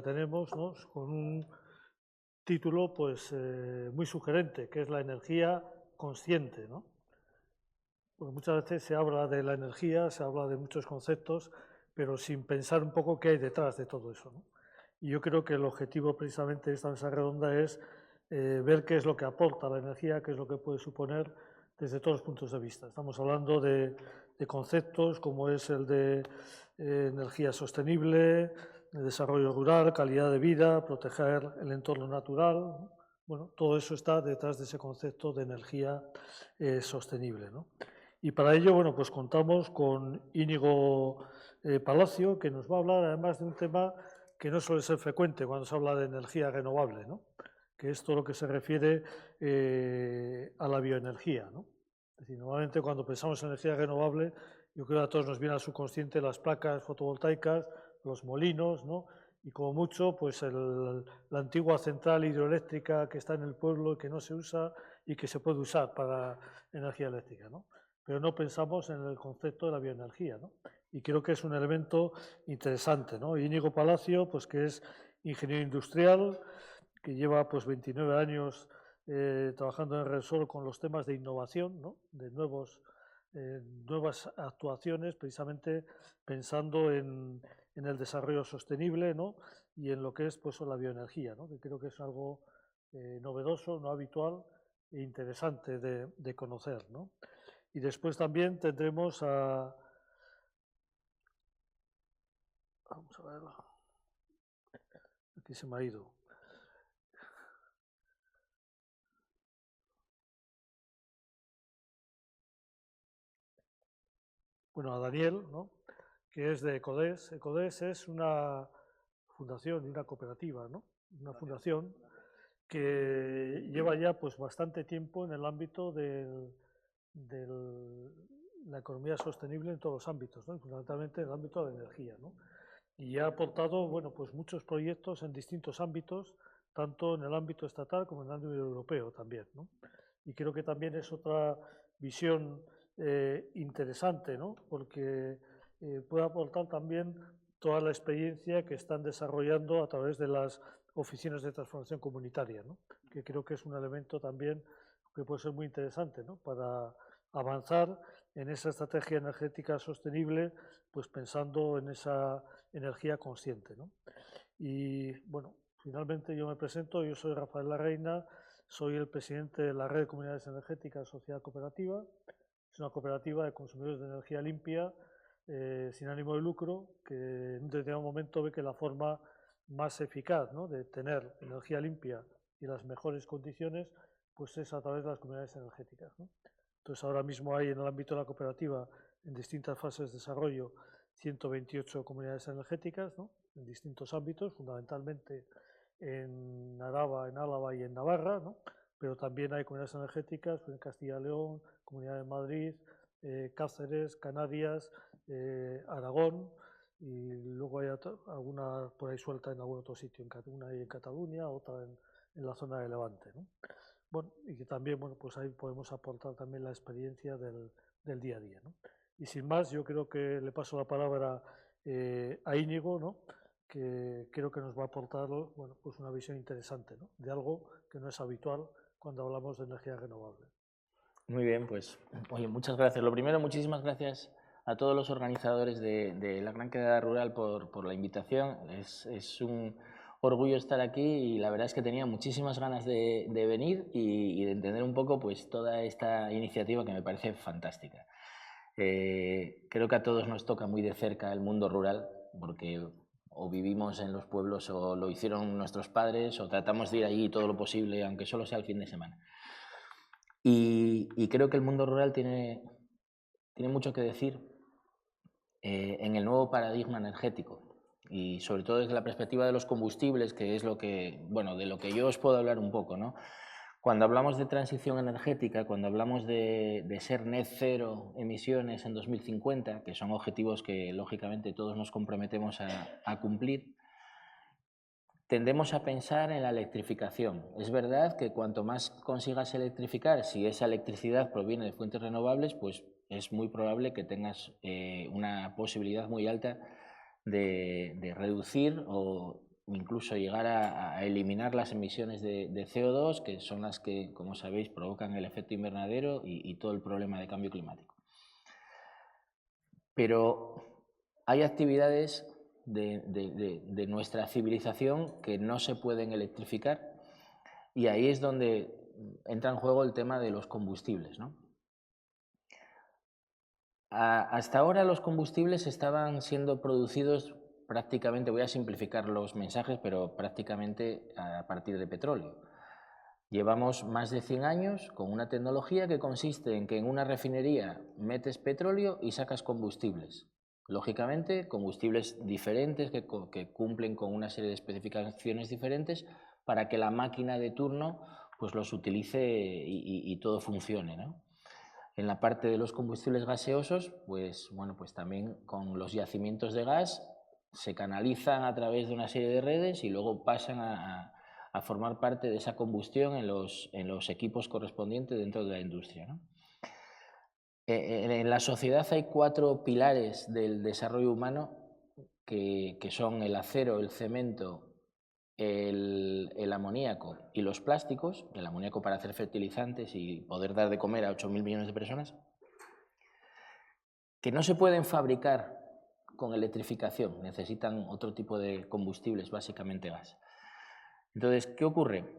tenemos, ¿no?, con un título pues, muy sugerente, que es la energía consciente, ¿no? Porque muchas veces se habla de la energía, se habla de muchos conceptos, pero sin pensar un poco qué hay detrás de todo eso, ¿no? Y yo creo que el objetivo precisamente de esta mesa redonda es ver qué es lo que aporta la energía, qué es lo que puede suponer desde todos los puntos de vista. Estamos hablando de conceptos como es el de energía sostenible, de desarrollo rural, calidad de vida, proteger el entorno natural, ¿no? Bueno, todo eso está detrás de ese concepto de energía sostenible, ¿no? Y para ello, bueno, pues contamos con Íñigo Palacio, que nos va a hablar además de un tema que no suele ser frecuente cuando se habla de energía renovable, ¿no?, que es todo lo que se refiere a la bioenergía, ¿no? Es decir, normalmente cuando pensamos en energía renovable, yo creo que a todos nos viene al subconsciente las placas fotovoltaicas, los molinos, ¿no?, y como mucho, pues la antigua central hidroeléctrica que está en el pueblo y que no se usa y que se puede usar para energía eléctrica, ¿no? Pero no pensamos en el concepto de la bioenergía, ¿no? Y creo que es un elemento interesante, ¿no? Íñigo Palacio, pues que es ingeniero industrial, que lleva pues 29 años trabajando en Repsol con los temas de innovación, ¿no?, de nuevas actuaciones, precisamente pensando en el desarrollo sostenible, ¿no?, y en lo que es pues la bioenergía, ¿no?, que creo que es algo novedoso, no habitual e interesante de conocer, ¿no? Y después también tendremos a... Vamos a ver, aquí se me ha ido. Bueno, a Daniel, ¿no?, que es de Ecodes. Ecodes es una fundación y una cooperativa, ¿no?, una fundación que lleva ya pues bastante tiempo en el ámbito de la economía sostenible en todos los ámbitos, ¿no?, y fundamentalmente en el ámbito de la energía, ¿no?, y ha aportado, bueno, pues muchos proyectos en distintos ámbitos, tanto en el ámbito estatal como en el ámbito europeo también, ¿no? Y creo que también es otra visión interesante, ¿no?, porque puede aportar también toda la experiencia que están desarrollando a través de las oficinas de transformación comunitaria, ¿no?, que creo que es un elemento también que puede ser muy interesante, ¿no?, para avanzar en esa estrategia energética sostenible, pues pensando en esa energía consciente, ¿no? Y bueno, finalmente yo me presento, yo soy Rafael Larreina, soy el presidente de la Red de Comunidades Energéticas Sociedad Cooperativa. Es una cooperativa de consumidores de energía limpia, sin ánimo de lucro, que en un determinado momento ve que la forma más eficaz, ¿no?, de tener energía limpia y las mejores condiciones, pues es a través de las comunidades energéticas, ¿no? Entonces ahora mismo hay en el ámbito de la cooperativa, en distintas fases de desarrollo, 128 comunidades energéticas, ¿no?, en distintos ámbitos, fundamentalmente en Álava y en Navarra, ¿no?, pero también hay comunidades energéticas en Castilla y León, Comunidad de Madrid, Cáceres, Canarias, Aragón, y luego hay alguna por ahí suelta en algún otro sitio, una hay en Cataluña, otra en la zona de Levante, ¿no? Bueno, y que también, bueno, pues ahí podemos aportar también la experiencia del día a día, ¿no? Y sin más, yo creo que le paso la palabra a Íñigo, ¿no?, que creo que nos va a aportar, bueno, pues una visión interesante, ¿no?, de algo que no es habitual cuando hablamos de energía renovable. Muy bien, pues, oye, muchas gracias. Lo primero, muchísimas gracias a todos los organizadores de la Gran Quedada Rural por la invitación. Es un orgullo estar aquí y la verdad es que tenía muchísimas ganas de venir y de entender un poco pues, toda esta iniciativa que me parece fantástica. Creo que a todos nos toca muy de cerca el mundo rural, porque o vivimos en los pueblos o lo hicieron nuestros padres o tratamos de ir allí todo lo posible, aunque solo sea el fin de semana. Y creo que el mundo rural tiene mucho que decir en el nuevo paradigma energético y sobre todo desde la perspectiva de los combustibles, que es lo que, bueno, de lo que yo os puedo hablar un poco, ¿no? Cuando hablamos de transición energética, cuando hablamos de ser net cero emisiones en 2050, que son objetivos que lógicamente todos nos comprometemos a cumplir, tendemos a pensar en la electrificación. Es verdad que cuanto más consigas electrificar, si esa electricidad proviene de fuentes renovables, pues es muy probable que tengas una posibilidad muy alta de reducir o incluso llegar a eliminar las emisiones de CO2, que son las que, como sabéis, provocan el efecto invernadero y todo el problema de cambio climático. Pero hay actividades de nuestra civilización que no se pueden electrificar, y ahí es donde entra en juego el tema de los combustibles, ¿no? Hasta ahora los combustibles estaban siendo producidos prácticamente, voy a simplificar los mensajes, pero prácticamente a partir de petróleo. Llevamos más de 100 años con una tecnología que consiste en que en una refinería metes petróleo y sacas combustibles. Lógicamente, combustibles diferentes que cumplen con una serie de especificaciones diferentes para que la máquina de turno pues los utilice y todo funcione, ¿no? En la parte de los combustibles gaseosos, pues bueno, pues también con los yacimientos de gas se canalizan a través de una serie de redes y luego pasan a formar parte de esa combustión en los equipos correspondientes dentro de la industria, ¿no? En la sociedad hay 4 pilares del desarrollo humano que son el acero, el cemento, el amoníaco y los plásticos, el amoníaco para hacer fertilizantes y poder dar de comer a 8.000 millones de personas, que no se pueden fabricar con electrificación, necesitan otro tipo de combustibles, básicamente gas. Entonces, ¿qué ocurre?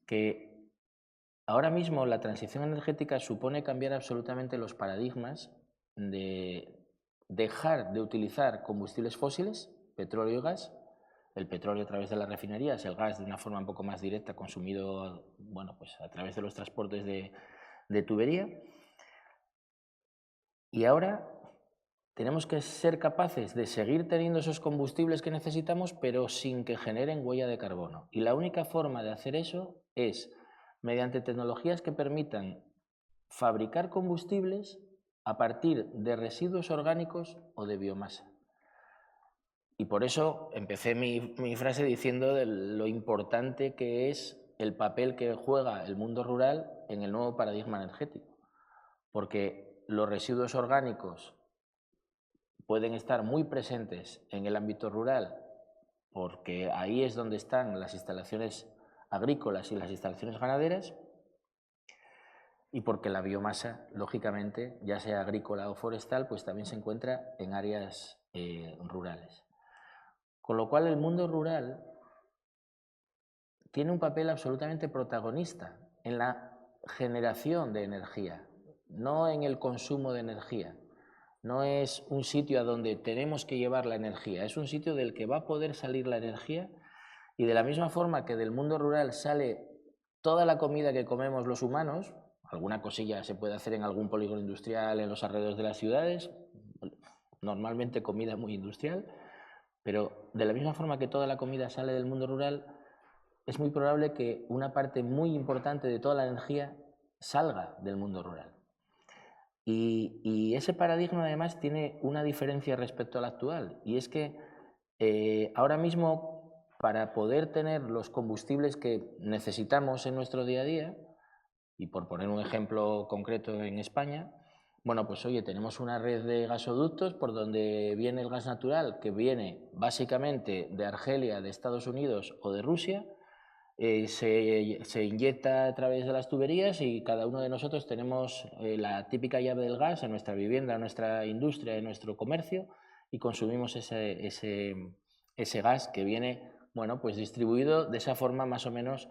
Que ahora mismo la transición energética supone cambiar absolutamente los paradigmas de dejar de utilizar combustibles fósiles, petróleo y gas, el petróleo a través de las refinerías, el gas de una forma un poco más directa, consumido, bueno, pues a través de los transportes de tubería. Y ahora tenemos que ser capaces de seguir teniendo esos combustibles que necesitamos, pero sin que generen huella de carbono. Y la única forma de hacer eso es mediante tecnologías que permitan fabricar combustibles a partir de residuos orgánicos o de biomasa. Y por eso empecé mi frase diciendo de lo importante que es el papel que juega el mundo rural en el nuevo paradigma energético. Porque los residuos orgánicos pueden estar muy presentes en el ámbito rural, porque ahí es donde están las instalaciones agrícolas y las instalaciones ganaderas, y porque la biomasa, lógicamente, ya sea agrícola o forestal, pues también se encuentra en áreas rurales. Con lo cual el mundo rural tiene un papel absolutamente protagonista en la generación de energía, no en el consumo de energía. No es un sitio a donde tenemos que llevar la energía, es un sitio del que va a poder salir la energía, y de la misma forma que del mundo rural sale toda la comida que comemos los humanos, alguna cosilla se puede hacer en algún polígono industrial en los alrededores de las ciudades, normalmente comida muy industrial, pero de la misma forma que toda la comida sale del mundo rural, es muy probable que una parte muy importante de toda la energía salga del mundo rural. Y ese paradigma además tiene una diferencia respecto al actual, y es que ahora mismo, para poder tener los combustibles que necesitamos en nuestro día a día, y por poner un ejemplo concreto en España, bueno, pues oye, tenemos una red de gasoductos por donde viene el gas natural, que viene básicamente de Argelia, de Estados Unidos o de Rusia, se inyecta a través de las tuberías y cada uno de nosotros tenemos la típica llave del gas en nuestra vivienda, en nuestra industria, en nuestro comercio, y consumimos ese gas que viene, bueno, pues distribuido de esa forma más o menos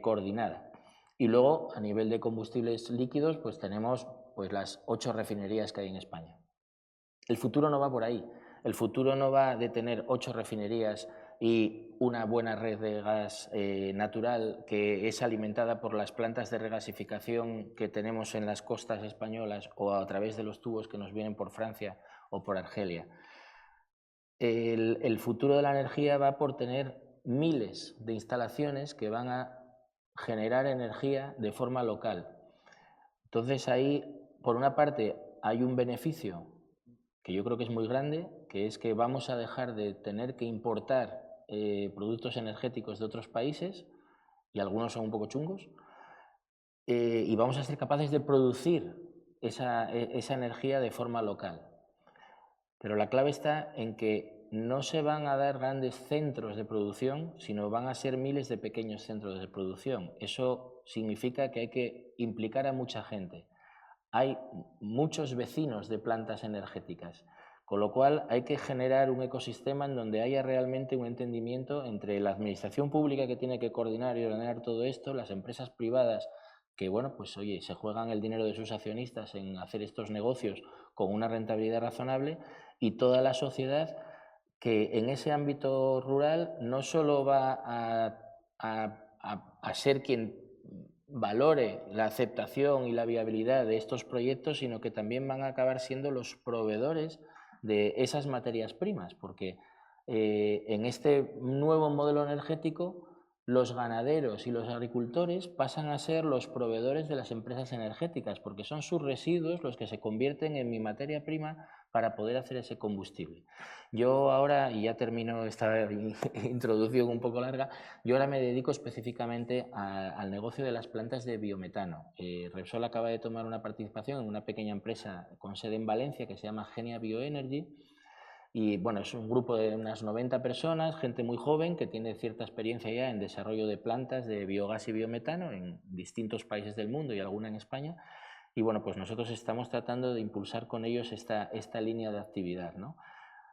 coordinada. Y luego, a nivel de combustibles líquidos, pues tenemos pues las 8 refinerías que hay en España. El futuro no va por ahí. El futuro no va de tener 8 refinerías y una buena red de gas natural que es alimentada por las plantas de regasificación que tenemos en las costas españolas o a través de los tubos que nos vienen por Francia o por Argelia. El futuro de la energía va por tener miles de instalaciones que van a generar energía de forma local. Entonces ahí, por una parte, hay un beneficio que yo creo que es muy grande, que es que vamos a dejar de tener que importar productos energéticos de otros países, y algunos son un poco chungos, y vamos a ser capaces de producir esa energía de forma local. Pero la clave está en que no se van a dar grandes centros de producción, sino van a ser miles de pequeños centros de producción. Eso significa que hay que implicar a mucha gente. Hay muchos vecinos de plantas energéticas, con lo cual hay que generar un ecosistema en donde haya realmente un entendimiento entre la administración pública, que tiene que coordinar y ordenar todo esto, las empresas privadas que, bueno, pues oye, se juegan el dinero de sus accionistas en hacer estos negocios con una rentabilidad razonable, y toda la sociedad, que en ese ámbito rural no solo va a ser quien valore la aceptación y la viabilidad de estos proyectos, sino que también van a acabar siendo los proveedores de esas materias primas, porque en este nuevo modelo energético los ganaderos y los agricultores pasan a ser los proveedores de las empresas energéticas, porque son sus residuos los que se convierten en mi materia prima para poder hacer ese combustible. Yo ahora, y ya termino esta introducción un poco larga, yo ahora me dedico específicamente al negocio de las plantas de biometano. Repsol acaba de tomar una participación en una pequeña empresa con sede en Valencia que se llama Genia Bioenergy, y bueno, es un grupo de unas 90 personas, gente muy joven que tiene cierta experiencia ya en desarrollo de plantas de biogás y biometano en distintos países del mundo y alguna en España. Y bueno, pues nosotros estamos tratando de impulsar con ellos esta línea de actividad, ¿no?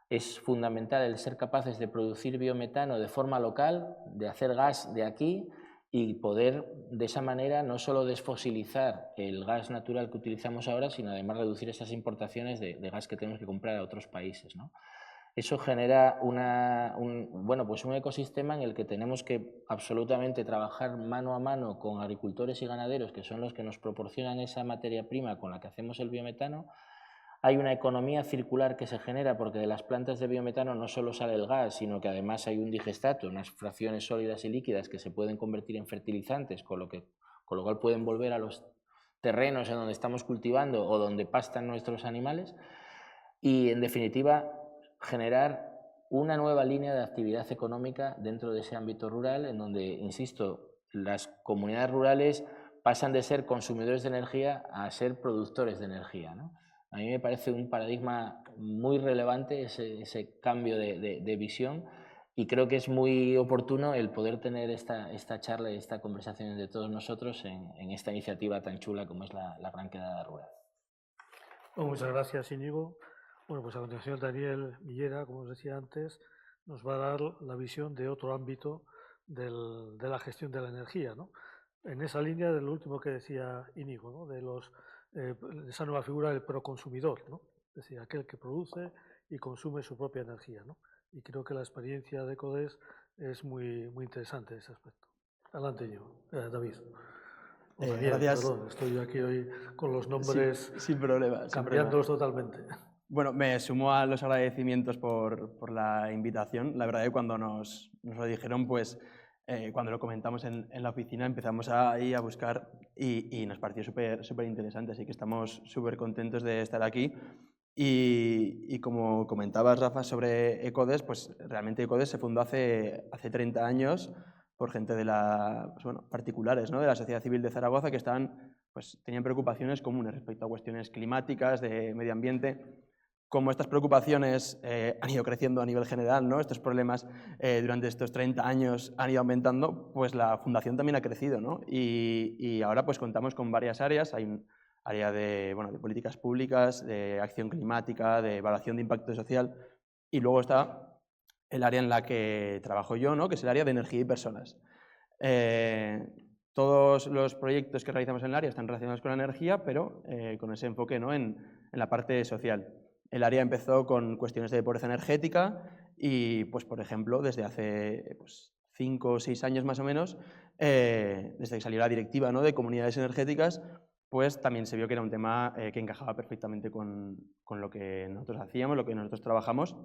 Es fundamental el ser capaces de producir biometano de forma local, de hacer gas de aquí y poder de esa manera no solo desfosilizar el gas natural que utilizamos ahora, sino además reducir esas importaciones de gas que tenemos que comprar a otros países, ¿no? Eso genera un ecosistema en el que tenemos que absolutamente trabajar mano a mano con agricultores y ganaderos, que son los que nos proporcionan esa materia prima con la que hacemos el biometano. Hay una economía circular que se genera porque de las plantas de biometano no solo sale el gas, sino que además hay un digestato, unas fracciones sólidas y líquidas que se pueden convertir en fertilizantes, con lo cual pueden volver a los terrenos en donde estamos cultivando o donde pastan nuestros animales, y en definitiva generar una nueva línea de actividad económica dentro de ese ámbito rural, en donde, insisto, las comunidades rurales pasan de ser consumidores de energía a ser productores de energía, ¿no? A mí me parece un paradigma muy relevante ese cambio de visión, y creo que es muy oportuno el poder tener esta charla y esta conversación entre todos nosotros en esta iniciativa tan chula como es la Gran Quedada Rural. Bueno, muchas gracias, Íñigo. Bueno, pues a continuación Daniel Millera, como os decía antes, nos va a dar la visión de otro ámbito de la gestión de la energía, ¿no? En esa línea de lo último que decía Íñigo, ¿no? De esa nueva figura del proconsumidor, ¿no? Es decir, aquel que produce y consume su propia energía, ¿no? Y creo que la experiencia de ECODES es muy, muy interesante en ese aspecto. Adelante, Íñigo. David. Daniel, gracias. perdón, estoy aquí hoy con los nombres sin problema, cambiándolos totalmente. Bueno, me sumo a los agradecimientos por la invitación. La verdad es que cuando nos lo dijeron, pues cuando lo comentamos en la oficina, empezamos ahí a buscar y nos pareció súper interesante, así que estamos súper contentos de estar aquí. Y como comentabas, Rafa, sobre ECODES, pues realmente ECODES se fundó hace 30 años por gente de particulares, ¿no? De la sociedad civil de Zaragoza, que tenían preocupaciones comunes respecto a cuestiones climáticas, de medio ambiente. Como estas preocupaciones han ido creciendo a nivel general, ¿no? Estos problemas durante estos 30 años han ido aumentando, pues la fundación también ha crecido, ¿no? Y ahora pues contamos con varias áreas. Hay un área de políticas públicas, de acción climática, de evaluación de impacto social, y luego está el área en la que trabajo yo, ¿no? Que es el área de energía y personas. Todos los proyectos que realizamos en el área están relacionados con la energía, pero con ese enfoque, ¿no? en la parte social. El área empezó con cuestiones de pobreza energética y, pues, por ejemplo, desde hace 5 o 6 años más o menos, desde que salió la directiva, ¿no? de comunidades energéticas, pues también se vio que era un tema que encajaba perfectamente con lo que nosotros hacíamos, lo que nosotros trabajamos,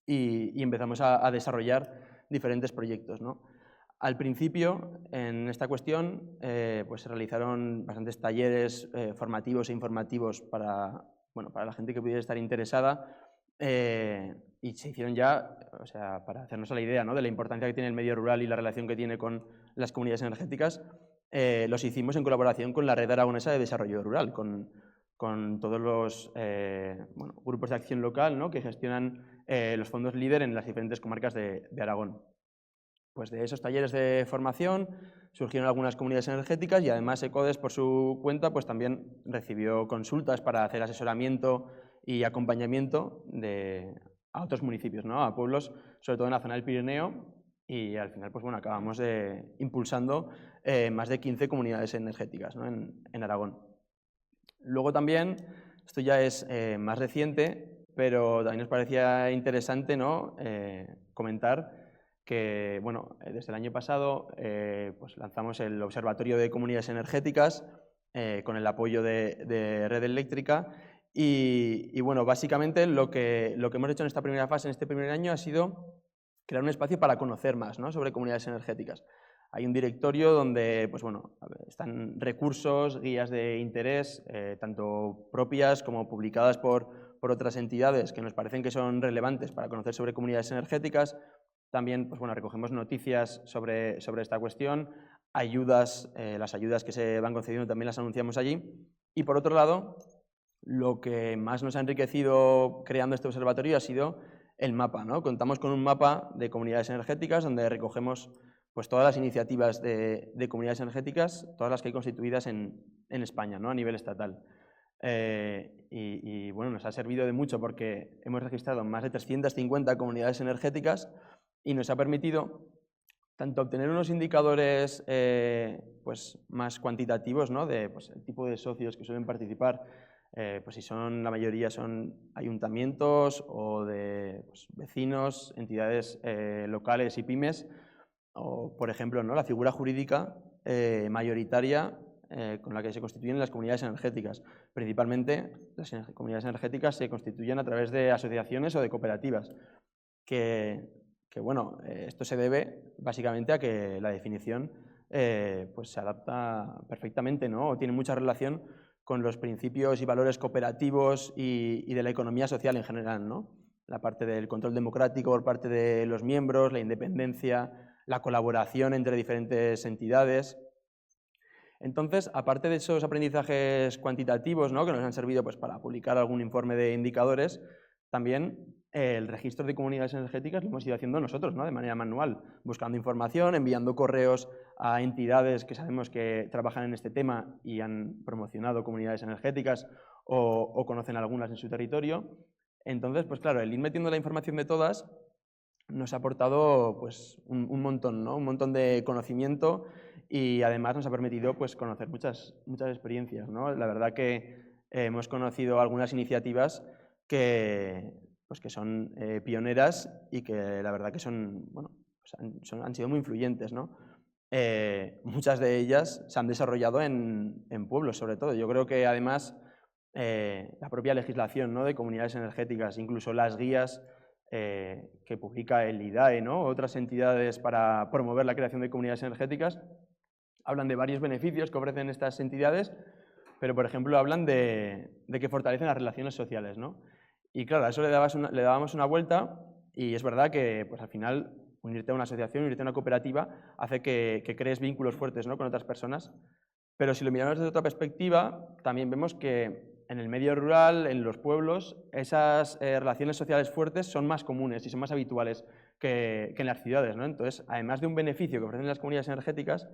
y empezamos a desarrollar diferentes proyectos, ¿no? Al principio, en esta cuestión, pues se realizaron bastantes talleres formativos e informativos para la gente que pudiera estar interesada, y se hicieron ya, para hacernos a la idea, ¿no? de la importancia que tiene el medio rural y la relación que tiene con las comunidades energéticas, los hicimos en colaboración con la Red Aragonesa de Desarrollo Rural, con todos los grupos de acción local, ¿no? que gestionan los fondos líder en las diferentes comarcas de Aragón. Pues de esos talleres de formación surgieron algunas comunidades energéticas y además ECODES por su cuenta pues también recibió consultas para hacer asesoramiento y acompañamiento a otros municipios, ¿no? A pueblos, sobre todo en la zona del Pirineo, y al final pues bueno, acabamos impulsando más de 15 comunidades energéticas, ¿no? en Aragón. Luego también, esto ya es más reciente, pero también nos parecía interesante, ¿no? Comentar que bueno, desde el año pasado pues lanzamos el Observatorio de Comunidades Energéticas con el apoyo de Red Eléctrica y bueno, básicamente lo que hemos hecho en esta primera fase, en este primer año, ha sido crear un espacio para conocer más, ¿no? Sobre comunidades energéticas. Hay un directorio donde pues bueno, están recursos, guías de interés, tanto propias como publicadas por otras entidades que nos parecen que son relevantes para conocer sobre comunidades energéticas. También pues bueno, recogemos noticias sobre esta cuestión, ayudas, las ayudas que se van concediendo también las anunciamos allí. Y por otro lado, lo que más nos ha enriquecido creando este observatorio ha sido el mapa, ¿no? Contamos con un mapa de comunidades energéticas donde recogemos pues, todas las iniciativas de comunidades energéticas, todas las que hay constituidas en España, ¿no? A nivel estatal. Y bueno, nos ha servido de mucho porque hemos registrado más de 350 comunidades energéticas y nos ha permitido tanto obtener unos indicadores pues, más cuantitativos, ¿no? De pues, el tipo de socios que suelen participar, pues si son, la mayoría son ayuntamientos o de pues, vecinos, entidades locales y pymes, o por ejemplo, ¿no? La figura jurídica mayoritaria con la que se constituyen las comunidades energéticas. Principalmente las comunidades energéticas se constituyen a través de asociaciones o de cooperativas, que bueno, esto se debe básicamente a que la definición pues se adapta perfectamente, ¿no? O tiene mucha relación con los principios y valores cooperativos y de la economía social en general, ¿no? La parte del control democrático por parte de los miembros, la independencia, la colaboración entre diferentes entidades. Entonces, aparte de esos aprendizajes cuantitativos, ¿no? Que nos han servido pues, para publicar algún informe de indicadores, también el registro de comunidades energéticas lo hemos ido haciendo nosotros, ¿no? De manera manual, buscando información, enviando correos a entidades que sabemos que trabajan en este tema y han promocionado comunidades energéticas o conocen algunas en su territorio. Entonces, pues claro, el ir metiendo la información de todas nos ha aportado pues, un montón, ¿no? Un montón de conocimiento y además nos ha permitido pues, conocer muchas experiencias, ¿no? La verdad que hemos conocido algunas iniciativas que son pioneras y que la verdad que son, bueno, pues han sido muy influyentes, ¿no? Muchas de ellas se han desarrollado en pueblos, sobre todo. Yo creo que además la propia legislación, ¿no? De comunidades energéticas, incluso las guías que publica el IDAE, ¿no? Otras entidades para promover la creación de comunidades energéticas, hablan de varios beneficios que ofrecen estas entidades, pero por ejemplo hablan de que fortalecen las relaciones sociales, ¿no? Y claro, a eso le dábamos una vuelta y es verdad que pues, al final unirte a una asociación, unirte a una cooperativa hace que crees vínculos fuertes, ¿no? Con otras personas, pero si lo miramos desde otra perspectiva, también vemos que en el medio rural, en los pueblos, esas relaciones sociales fuertes son más comunes y son más habituales que en las ciudades, ¿no? Entonces, además de un beneficio que ofrecen las comunidades energéticas,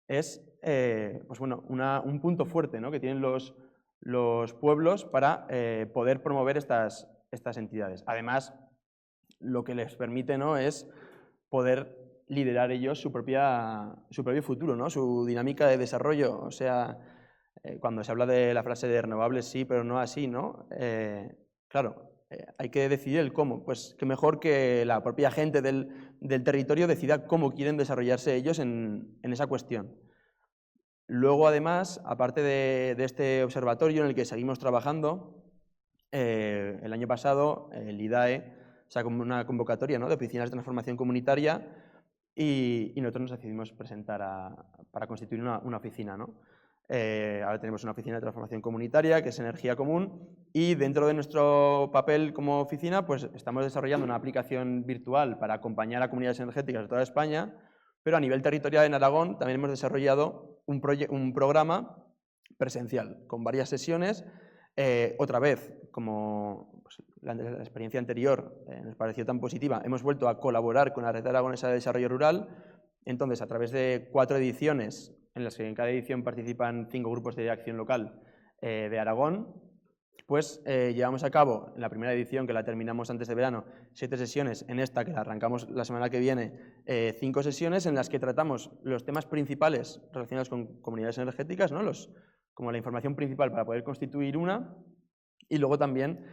es pues bueno, un punto fuerte, ¿no? Que tienen los pueblos para poder promover estas entidades. Además, lo que les permite, ¿no? Es poder liderar ellos su propio futuro, ¿no? Su dinámica de desarrollo. O sea, cuando se habla de la frase de renovables sí, pero no así, ¿no? Claro, hay que decidir el cómo. Pues qué mejor que la propia gente del territorio decida cómo quieren desarrollarse ellos en esa cuestión. Luego, además, aparte de este observatorio en el que seguimos trabajando, el año pasado el IDAE sacó una convocatoria, ¿no? De oficinas de transformación comunitaria y nosotros nos decidimos presentar para constituir una oficina, ¿no? Ahora tenemos una oficina de transformación comunitaria que es Energía Común y dentro de nuestro papel como oficina pues estamos desarrollando una aplicación virtual para acompañar a comunidades energéticas de toda España, pero a nivel territorial en Aragón también hemos desarrollado un programa presencial con varias sesiones, otra vez como pues, la experiencia anterior nos pareció tan positiva, hemos vuelto a colaborar con la Red Aragonesa de Desarrollo Rural. Entonces, a través de 4 ediciones, en las que en cada edición participan 5 grupos de acción local de Aragón, pues llevamos a cabo, en la primera edición, que la terminamos antes de verano, 7 sesiones, en esta, que la arrancamos la semana que viene, 5 sesiones en las que tratamos los temas principales relacionados con comunidades energéticas, ¿no? Como la información principal para poder constituir una, y luego también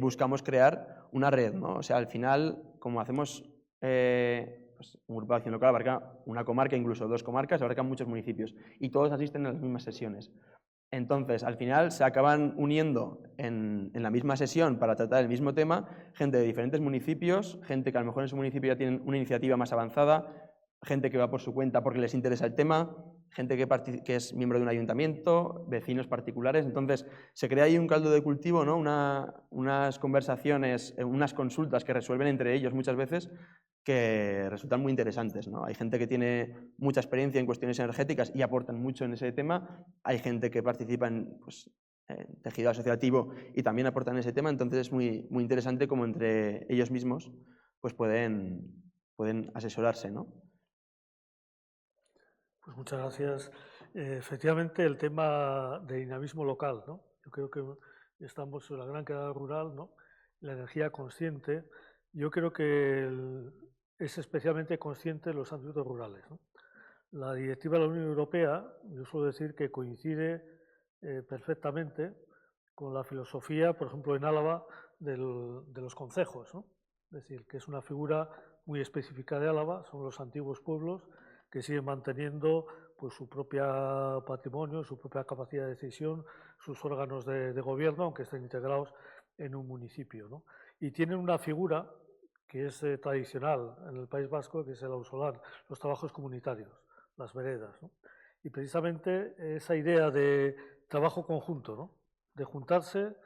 buscamos crear una red, ¿no? O sea, al final, como hacemos pues un grupo de acción local, abarca una comarca, incluso 2 comarcas, abarcan muchos municipios, y todos asisten a las mismas sesiones. Entonces, al final se acaban uniendo en la misma sesión para tratar el mismo tema gente de diferentes municipios, gente que a lo mejor en su municipio ya tienen una iniciativa más avanzada, gente que va por su cuenta porque les interesa el tema, gente que es miembro de un ayuntamiento, vecinos particulares. Entonces, se crea ahí un caldo de cultivo, ¿no? Unas conversaciones, unas consultas que resuelven entre ellos muchas veces, que resultan muy interesantes, ¿no? Hay gente que tiene mucha experiencia en cuestiones energéticas y aportan mucho en ese tema, hay gente que participa en tejido asociativo y también aportan en ese tema, entonces es muy, muy interesante cómo entre ellos mismos pues pueden asesorarse, ¿no? Pues muchas gracias. Efectivamente, el tema de dinamismo local, ¿no? Yo creo que estamos en la gran quedada rural, ¿no? La energía consciente, yo creo que es especialmente consciente en los ámbitos rurales, ¿no? La directiva de la Unión Europea, yo suelo decir que coincide perfectamente con la filosofía, por ejemplo, en Álava, de los concejos, ¿no? Es decir, que es una figura muy específica de Álava, son los antiguos pueblos que siguen manteniendo pues, su propio patrimonio, su propia capacidad de decisión, sus órganos de gobierno, aunque estén integrados en un municipio, ¿no? Y tienen una figura que es tradicional en el País Vasco, que es el ausolar, los trabajos comunitarios, las veredas, ¿no? Y precisamente esa idea de trabajo conjunto, ¿no? De juntarse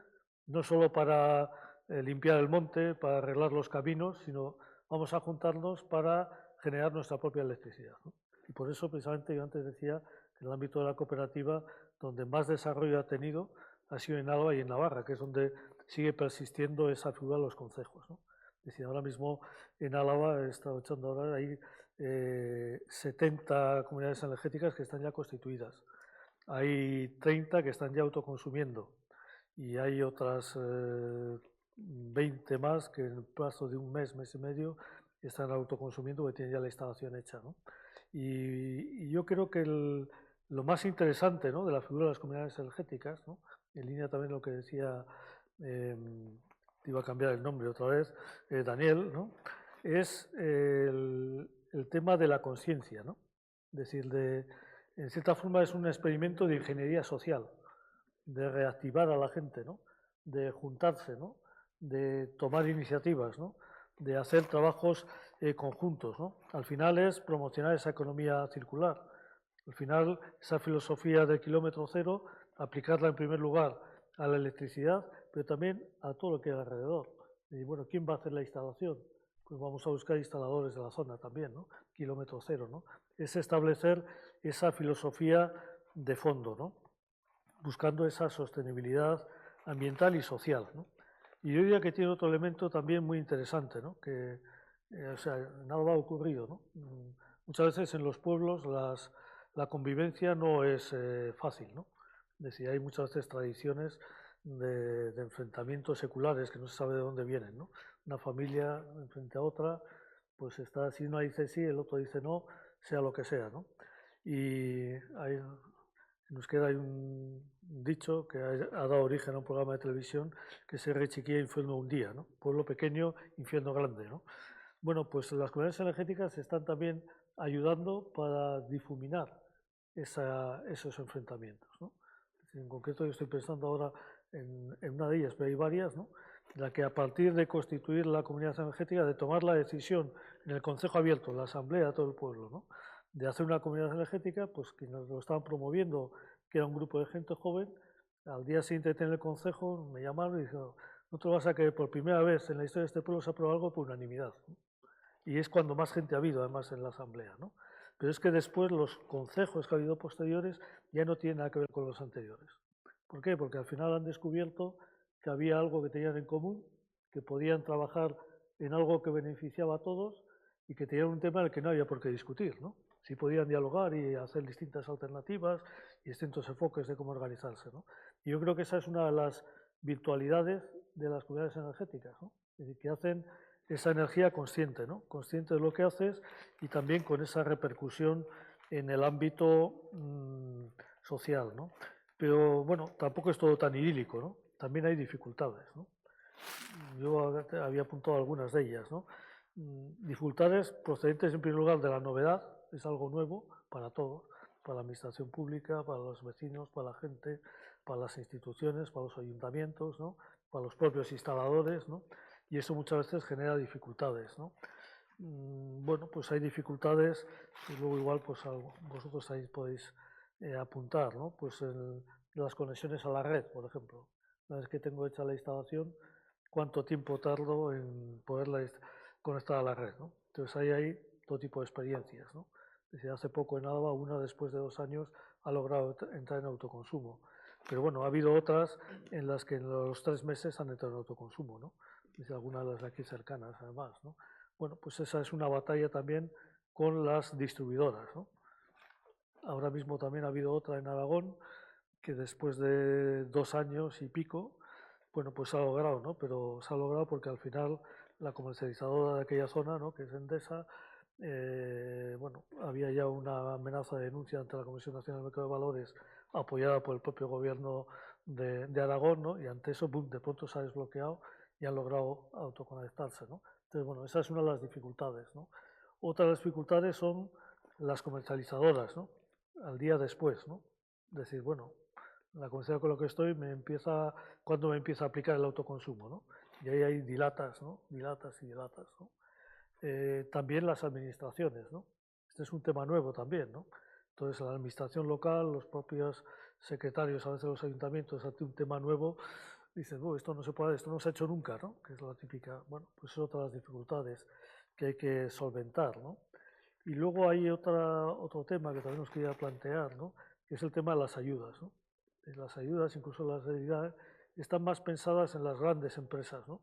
no solo para limpiar el monte, para arreglar los caminos, sino vamos a juntarnos para generar nuestra propia electricidad, ¿no? Y por eso, precisamente, yo antes decía que en el ámbito de la cooperativa, donde más desarrollo ha tenido, ha sido en Álava y en Navarra, que es donde sigue persistiendo esa figura de los concejos, ¿no? Es decir, ahora mismo en Álava, he estado echando ahora, hay 70 comunidades energéticas que están ya constituidas. Hay 30 que están ya autoconsumiendo y hay otras 20 más que en el plazo de un mes, mes y medio, están autoconsumiendo porque tienen ya la instalación hecha, ¿no? Y yo creo que lo más interesante, ¿no?, de la figura de las comunidades energéticas, ¿no?, en línea también lo que decía, iba a cambiar el nombre otra vez, Daniel, ¿no?, es el tema de la conciencia, ¿no? Es decir, en cierta forma es un experimento de ingeniería social, de reactivar a la gente, ¿no?, de juntarse, ¿no?, de tomar iniciativas, ¿no?, de hacer trabajos conjuntos, ¿no? Al final es promocionar esa economía circular. Al final, esa filosofía del kilómetro cero, aplicarla en primer lugar a la electricidad, pero también a todo lo que hay alrededor. Y bueno, ¿quién va a hacer la instalación? Pues vamos a buscar instaladores de la zona también, ¿no? Kilómetro cero, ¿no? Es establecer esa filosofía de fondo, ¿no?, buscando esa sostenibilidad ambiental y social, ¿no? Y yo diría que tiene otro elemento también muy interesante, ¿no?, que o sea, nada ha ocurrido, ¿no? Muchas veces en los pueblos la convivencia no es fácil, ¿no? Es decir, hay muchas veces tradiciones de enfrentamientos seculares que no se sabe de dónde vienen, ¿no? Una familia frente a otra, pues está, si uno dice sí, el otro dice no, sea lo que sea, ¿no? Y en euskera hay un dicho que ha dado origen a un programa de televisión que es Herri Txikia, infierno un día, ¿no? Pueblo pequeño, infierno grande, ¿no? Bueno, pues las comunidades energéticas están también ayudando para difuminar esos enfrentamientos, ¿no? En concreto, yo estoy pensando ahora en una de ellas, pero hay varias, ¿no?, en la que a partir de constituir la comunidad energética, de tomar la decisión en el Consejo Abierto, en la Asamblea de todo el pueblo, ¿no?, de hacer una comunidad energética, pues quienes lo estaban promoviendo, que era un grupo de gente joven, al día siguiente de tener el Consejo, me llamaron y dijeron: no te vas a creer, por primera vez en la historia de este pueblo se aprueba algo por unanimidad, ¿no? Y es cuando más gente ha habido, además, en la Asamblea, ¿no? Pero es que después los concejos que ha habido posteriores ya no tienen nada que ver con los anteriores. ¿Por qué? Porque al final han descubierto que había algo que tenían en común, que era la necesidad de que podían trabajar en algo que beneficiaba a todos y que tenían un tema del que no había por qué discutir, ¿no? Sí podían dialogar y hacer distintas alternativas y distintos enfoques de cómo organizarse, ¿no? Y yo creo que esa es una de las virtualidades de las comunidades energéticas, ¿no? Es decir, que hacen esa energía consciente, ¿no? Consciente de lo que haces y también con esa repercusión en el ámbito social, ¿no? Pero bueno, tampoco es todo tan idílico, ¿no? También hay dificultades, ¿no? Yo había apuntado algunas de ellas, ¿no? Dificultades procedentes en primer lugar de la novedad, es algo nuevo para todos, para la administración pública, para los vecinos, para la gente, para las instituciones, para los ayuntamientos, ¿no? Para los propios instaladores, ¿no? Y eso muchas veces genera dificultades, ¿no? Bueno, pues hay dificultades y luego igual pues vosotros ahí podéis apuntar, ¿no? Pues las conexiones a la red, por ejemplo. Una vez que tengo hecha la instalación, ¿cuánto tiempo tardo en poderla conectar a la red, ¿no? Entonces ahí hay todo tipo de experiencias, ¿no? Desde hace poco en Álava, una después de 2 años ha logrado entrar en autoconsumo. Pero bueno, ha habido otras en las que en los 3 meses han entrado en autoconsumo, ¿no? Desde algunas de las de aquí cercanas, además, ¿no? Bueno, pues esa es una batalla también con las distribuidoras, ¿no? Ahora mismo también ha habido otra en Aragón que después de 2 años y pico, bueno, pues se ha logrado, ¿no? Pero se ha logrado porque al final la comercializadora de aquella zona, ¿no? Que es Endesa, bueno, había ya una amenaza de denuncia ante la Comisión Nacional del Mercado de Valores apoyada por el propio gobierno de Aragón, ¿no? Y ante eso, boom, de pronto se ha desbloqueado y han logrado autoconectarse, ¿no? Entonces, bueno, esa es una de las dificultades, ¿no? Otra de las dificultades son las comercializadoras, ¿no? Al día después, ¿no? Decir, bueno, la comercial con lo que estoy ¿cuándo me empieza a aplicar el autoconsumo, ¿no? Y ahí hay dilatas, ¿no? Dilatas y dilatas, ¿no? También las administraciones, ¿no? Este es un tema nuevo también, ¿no? Entonces, la administración local, los propios secretarios, a veces los ayuntamientos, ante un tema nuevo, dicen, esto no se puede, esto no se ha hecho nunca, ¿no? Que es la típica, bueno, pues es otra de las dificultades que hay que solventar, ¿no? Y luego hay otro tema que también nos quería plantear, ¿no? Que es el tema de las ayudas, ¿no? Las ayudas, incluso las realidades, están más pensadas en las grandes empresas, ¿no?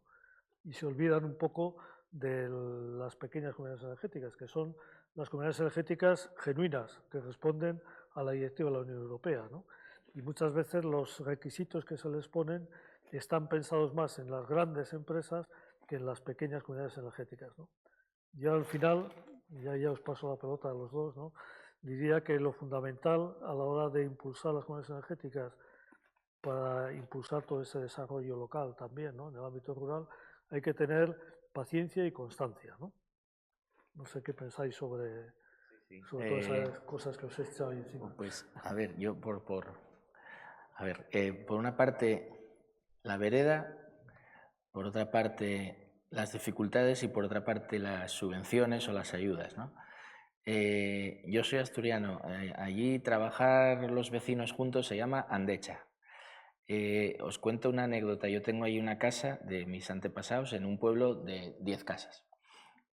Y se olvidan un poco de las pequeñas comunidades energéticas, que son las comunidades energéticas genuinas, que responden a la directiva de la Unión Europea, ¿no? Y muchas veces los requisitos que se les ponen están pensados más en las grandes empresas que en las pequeñas comunidades energéticas, ¿no? Yo al final, ya os paso la pelota a los dos, ¿no? Diría que lo fundamental a la hora de impulsar las comunidades energéticas para impulsar todo ese desarrollo local también, ¿no? En el ámbito rural, hay que tener paciencia y constancia, ¿no? No sé qué pensáis sobre todas esas cosas que os he echado ahí encima. Pues, a ver, yo por una parte la vereda, por otra parte las dificultades y por otra parte las subvenciones o las ayudas, ¿no? Yo soy asturiano, allí trabajar los vecinos juntos se llama andecha. Os cuento una anécdota, yo tengo ahí una casa de mis antepasados en un pueblo de 10 casas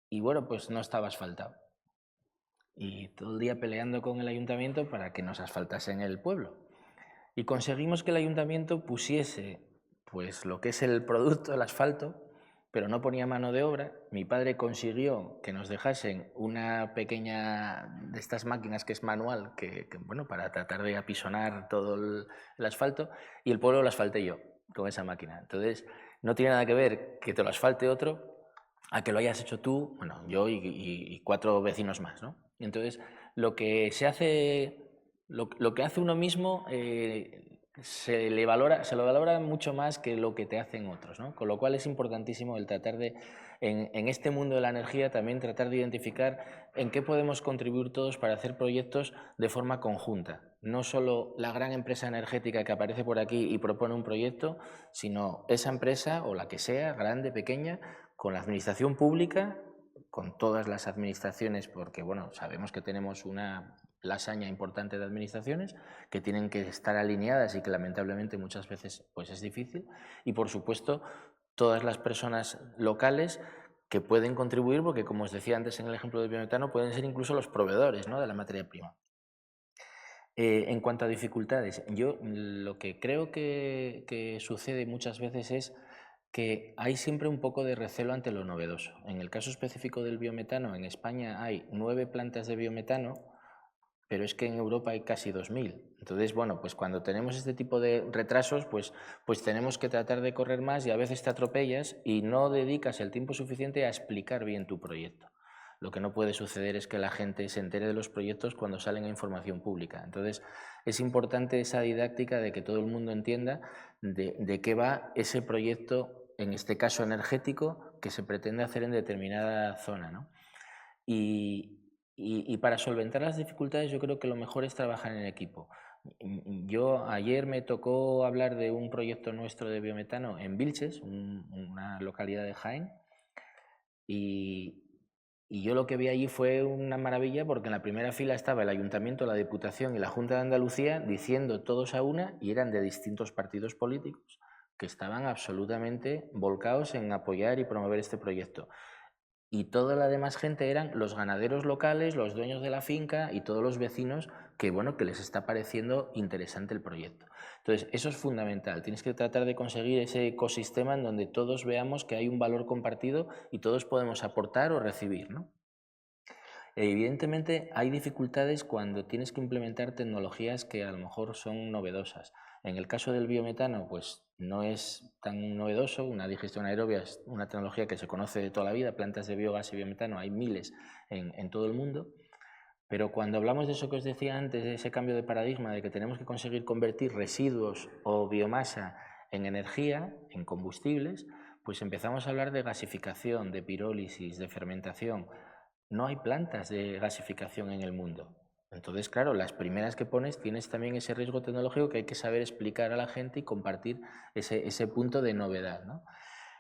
y bueno, pues no estaba asfaltado y todo el día peleando con el ayuntamiento para que nos asfaltasen el pueblo y conseguimos que el ayuntamiento pusiese pues lo que es el producto, el asfalto, pero no ponía mano de obra. Mi padre consiguió que nos dejasen una pequeña de estas máquinas que es manual, bueno, para tratar de apisonar todo el asfalto, y el pueblo lo asfalté yo con esa máquina. Entonces, no tiene nada que ver que te lo asfalte otro a que lo hayas hecho tú, bueno, yo y 4 vecinos más, ¿no? Entonces, lo que se hace, lo que hace uno mismo se lo valora mucho más que lo que te hacen otros, ¿no? Con lo cual es importantísimo el tratar de, en este mundo de la energía, también tratar de identificar en qué podemos contribuir todos para hacer proyectos de forma conjunta. No solo la gran empresa energética que aparece por aquí y propone un proyecto, sino esa empresa o la que sea, grande, pequeña, con la administración pública, con todas las administraciones, porque bueno, sabemos que tenemos una lasaña importante de administraciones que tienen que estar alineadas y que lamentablemente muchas veces pues es difícil, y por supuesto todas las personas locales que pueden contribuir, porque como os decía antes en el ejemplo del biometano, pueden ser incluso los proveedores, ¿no?, de la materia prima. En cuanto a dificultades, yo lo que creo que sucede muchas veces es que hay siempre un poco de recelo ante lo novedoso. En el caso específico del biometano, en España hay 9 plantas de biometano, pero es que en Europa hay casi 2000. Entonces, bueno, pues cuando tenemos este tipo de retrasos, pues tenemos que tratar de correr más y a veces te atropellas y no dedicas el tiempo suficiente a explicar bien tu proyecto. Lo que no puede suceder es que la gente se entere de los proyectos cuando salen a información pública. Entonces, es importante esa didáctica de que todo el mundo entienda de qué va ese proyecto, en este caso energético, que se pretende hacer en determinada zona, ¿no? Y para solventar las dificultades yo creo que lo mejor es trabajar en equipo. Yo ayer me tocó hablar de un proyecto nuestro de biometano en Vilches, una localidad de Jaén, y yo lo que vi allí fue una maravilla porque en la primera fila estaba el Ayuntamiento, la Diputación y la Junta de Andalucía diciendo todos a una, y eran de distintos partidos políticos, que estaban absolutamente volcados en apoyar y promover este proyecto. Y toda la demás gente eran los ganaderos locales, los dueños de la finca y todos los vecinos que, bueno, que les está pareciendo interesante el proyecto. Entonces, eso es fundamental. Tienes que tratar de conseguir ese ecosistema en donde todos veamos que hay un valor compartido y todos podemos aportar o recibir, ¿no? Evidentemente hay dificultades cuando tienes que implementar tecnologías que a lo mejor son novedosas. En el caso del biometano, pues no es tan novedoso. Una digestión aerobia es una tecnología que se conoce de toda la vida, plantas de biogás y biometano hay miles en todo el mundo. Pero cuando hablamos de eso que os decía antes, de ese cambio de paradigma, de que tenemos que conseguir convertir residuos o biomasa en energía, en combustibles, pues empezamos a hablar de gasificación, de pirólisis, de fermentación. No hay plantas de gasificación en el mundo. Entonces, claro, las primeras que pones tienes también ese riesgo tecnológico que hay que saber explicar a la gente y compartir ese punto de novedad, ¿no?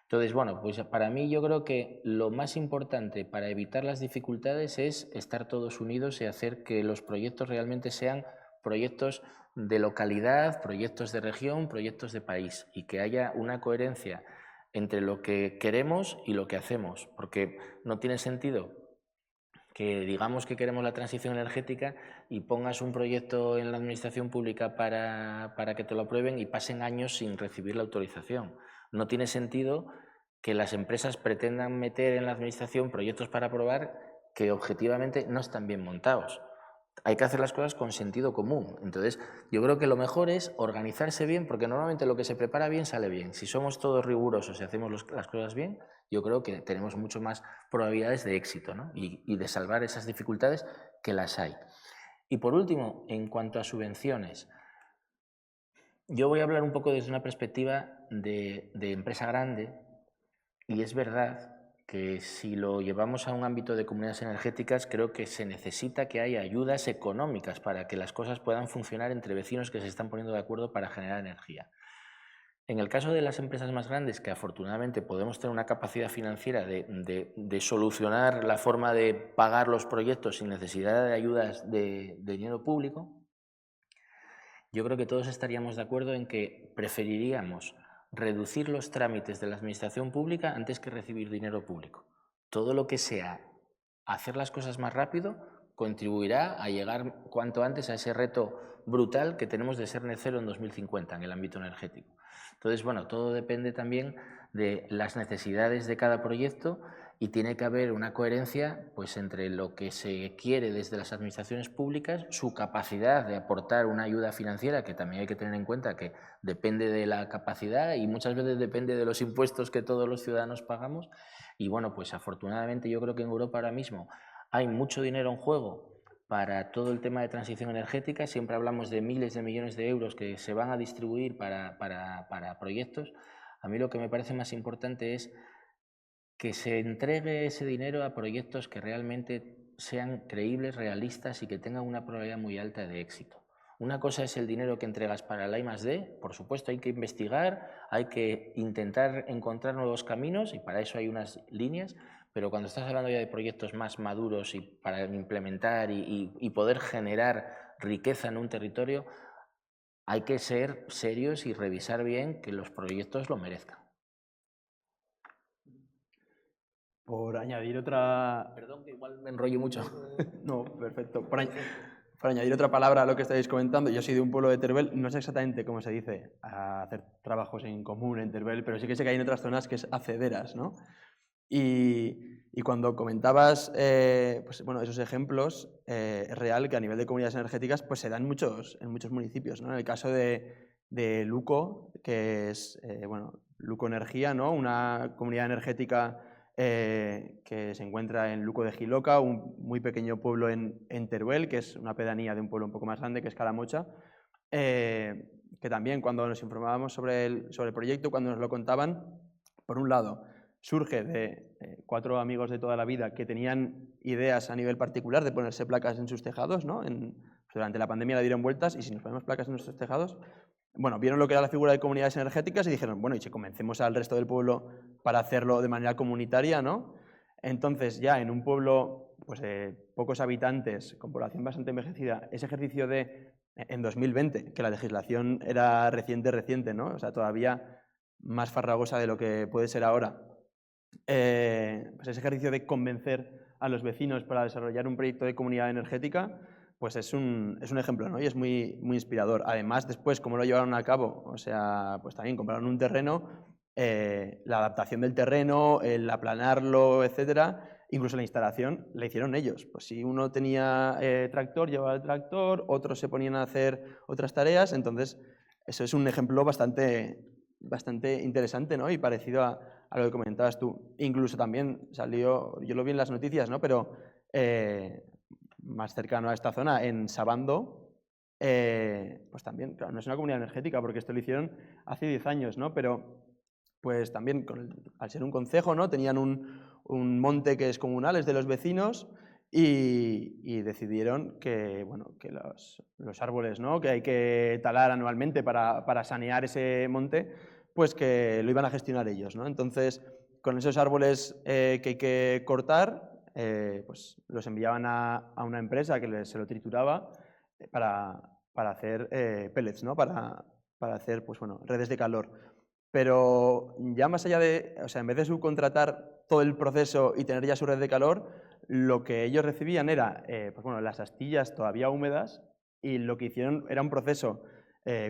Entonces, bueno, pues para mí yo creo que lo más importante para evitar las dificultades es estar todos unidos y hacer que los proyectos realmente sean proyectos de localidad, proyectos de región, proyectos de país, y que haya una coherencia entre lo que queremos y lo que hacemos, porque no tiene sentido que digamos que queremos la transición energética y pongas un proyecto en la administración pública para que te lo aprueben y pasen años sin recibir la autorización. No tiene sentido que las empresas pretendan meter en la administración proyectos para aprobar que objetivamente no están bien montados. Hay que hacer las cosas con sentido común. Entonces, yo creo que lo mejor es organizarse bien, porque normalmente lo que se prepara bien sale bien. Si somos todos rigurosos y hacemos las cosas bien, yo creo que tenemos mucho más probabilidades de éxito, ¿no? y de salvar esas dificultades que las hay. Y por último, en cuanto a subvenciones, yo voy a hablar un poco desde una perspectiva de empresa grande, y es verdad que si lo llevamos a un ámbito de comunidades energéticas, creo que se necesita que haya ayudas económicas para que las cosas puedan funcionar entre vecinos que se están poniendo de acuerdo para generar energía. En el caso de las empresas más grandes, que afortunadamente podemos tener una capacidad financiera de solucionar la forma de pagar los proyectos sin necesidad de ayudas de dinero público, yo creo que todos estaríamos de acuerdo en que preferiríamos reducir los trámites de la administración pública antes que recibir dinero público. Todo lo que sea hacer las cosas más rápido contribuirá a llegar cuanto antes a ese reto brutal que tenemos de ser net cero en 2050 en el ámbito energético. Entonces, bueno, todo depende también de las necesidades de cada proyecto y tiene que haber una coherencia pues, entre lo que se quiere desde las administraciones públicas, su capacidad de aportar una ayuda financiera, que también hay que tener en cuenta que depende de la capacidad y muchas veces depende de los impuestos que todos los ciudadanos pagamos. Y bueno, pues afortunadamente yo creo que en Europa ahora mismo hay mucho dinero en juego para todo el tema de transición energética. Siempre hablamos de miles de millones de euros que se van a distribuir para proyectos. A mí lo que me parece más importante es que se entregue ese dinero a proyectos que realmente sean creíbles, realistas y que tengan una probabilidad muy alta de éxito. Una cosa es el dinero que entregas para el I+D, por supuesto hay que investigar, hay que intentar encontrar nuevos caminos y para eso hay unas líneas, pero cuando estás hablando ya de proyectos más maduros y para implementar y poder generar riqueza en un territorio, hay que ser serios y revisar bien que los proyectos lo merezcan. Por añadir otra... Perdón, que igual me enrollo mucho. No, perfecto. Para añadir otra palabra a lo que estáis comentando, yo soy de un pueblo de Teruel, no sé exactamente cómo se dice a hacer trabajos en común en Teruel, pero sí que sé que hay en otras zonas que es hacederas, ¿no? Y cuando comentabas pues, bueno, esos ejemplos, es real que a nivel de comunidades energéticas pues, se dan en muchos municipios, ¿no? En el caso de Luco, que es bueno, Luco Energía, ¿no? Una comunidad energética que se encuentra en Luco de Jiloca, un muy pequeño pueblo en Teruel, que es una pedanía de un pueblo un poco más grande, que es Calamocha, que también cuando nos informábamos sobre el proyecto, cuando nos lo contaban, por un lado, surge de 4 amigos de toda la vida que tenían ideas a nivel particular de ponerse placas en sus tejados, ¿no? Durante la pandemia la dieron vueltas y si nos ponemos placas en nuestros tejados, bueno, vieron lo que era la figura de comunidades energéticas y dijeron, bueno, y si convencemos al resto del pueblo para hacerlo de manera comunitaria, ¿no? Entonces ya en un pueblo pues, de pocos habitantes, con población bastante envejecida, ese ejercicio en 2020, que la legislación era reciente, ¿no? O sea, todavía más farragosa de lo que puede ser ahora, pues ese ejercicio de convencer a los vecinos para desarrollar un proyecto de comunidad energética, pues es un ejemplo, ¿no? Y es muy, muy inspirador. Además, después, cómo lo llevaron a cabo, o sea, pues también compraron un terreno, la adaptación del terreno, el aplanarlo, etcétera, incluso la instalación la hicieron ellos. Pues si uno tenía tractor, llevaba el tractor, otros se ponían a hacer otras tareas, entonces eso es un ejemplo bastante interesante, ¿no? Y parecido a lo que comentabas tú. Incluso también salió, yo lo vi en las noticias, ¿no? Pero más cercano a esta zona, en Sabando, pues también, claro, no es una comunidad energética, porque esto lo hicieron hace 10 años, ¿no? Pero pues también, al ser un concejo, ¿no? Tenían un monte que es comunal, es de los vecinos, y decidieron que, bueno, que los árboles, ¿no? Que hay que talar anualmente para sanear ese monte, pues que lo iban a gestionar ellos, ¿no? Entonces, con esos árboles que hay que cortar, pues los enviaban a una empresa que se lo trituraba para hacer pellets, ¿no? Para hacer, pues bueno, redes de calor. Pero ya más allá de, o sea, en vez de subcontratar todo el proceso y tener ya su red de calor, lo que ellos recibían era, pues bueno, las astillas todavía húmedas, y lo que hicieron era un proceso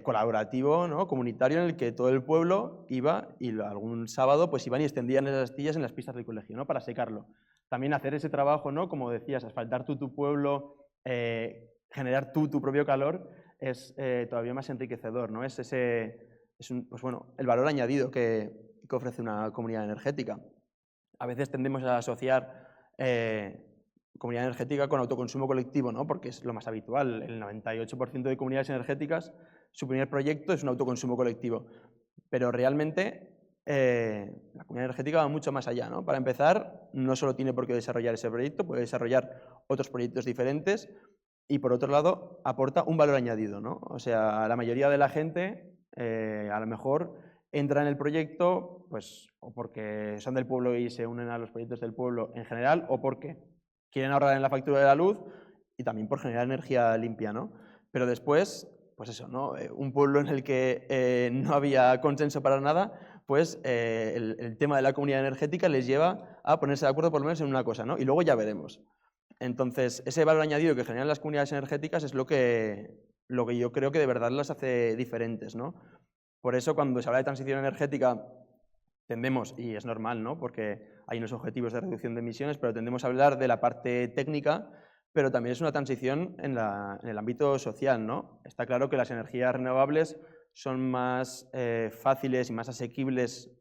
colaborativo, ¿no? Comunitario, en el que todo el pueblo iba y algún sábado pues iban y extendían esas astillas en las pistas del colegio, ¿no? Para secarlo. También hacer ese trabajo, ¿no? Como decías, asfaltar tu pueblo, generar tu propio calor, es todavía más enriquecedor, ¿no? Pues bueno, el valor añadido que ofrece una comunidad energética. A veces tendemos a asociar comunidad energética con autoconsumo colectivo, ¿no? Porque es lo más habitual. El 98% de comunidades energéticas, su primer proyecto es un autoconsumo colectivo. Pero realmente la comunidad energética va mucho más allá, ¿no? Para empezar, no solo tiene por qué desarrollar ese proyecto, puede desarrollar otros proyectos diferentes y, por otro lado, aporta un valor añadido, ¿no? O sea, la mayoría de la gente a lo mejor entra en el proyecto pues, o porque son del pueblo y se unen a los proyectos del pueblo en general, o porque quieren ahorrar en la factura de la luz y también por generar energía limpia, ¿no? Pero después, pues eso, ¿no? Un pueblo en el que no había consenso para nada, pues el tema de la comunidad energética les lleva a ponerse de acuerdo por lo menos en una cosa, ¿no? Y luego ya veremos. Entonces, ese valor añadido que generan las comunidades energéticas es lo que yo creo que de verdad las hace diferentes, ¿no? Por eso, cuando se habla de transición energética, tendemos, y es normal, ¿no? Porque hay unos objetivos de reducción de emisiones, pero tendemos a hablar de la parte técnica, pero también es una transición en el ámbito social, ¿no? Está claro que las energías renovables son más fáciles y más asequibles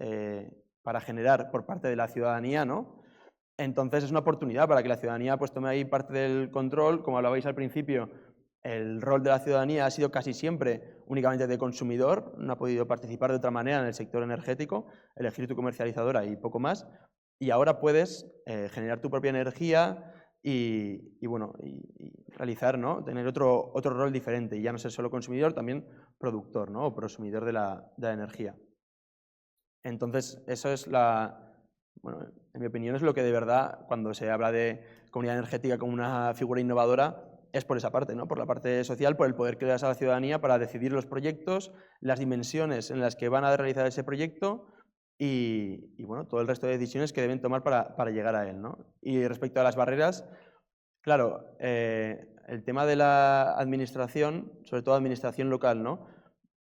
para generar por parte de la ciudadanía, ¿no? Entonces es una oportunidad para que la ciudadanía pues, tome ahí parte del control. Como hablabais al principio, el rol de la ciudadanía ha sido casi siempre únicamente de consumidor, no ha podido participar de otra manera en el sector energético, elegir tu comercializadora y poco más. Y ahora puedes generar tu propia energía y realizar, ¿no? Tener otro rol diferente y ya no ser solo consumidor, también productor, ¿no? O prosumidor de la energía. Entonces, eso es bueno, en mi opinión es lo que de verdad, cuando se habla de comunidad energética como una figura innovadora, es por esa parte, ¿no? Por la parte social, por el poder que le das a la ciudadanía para decidir los proyectos, las dimensiones en las que van a realizar ese proyecto y bueno, todo el resto de decisiones que deben tomar para llegar a él, ¿no? Y respecto a las barreras, claro, el tema de la administración, sobre todo administración local, ¿no?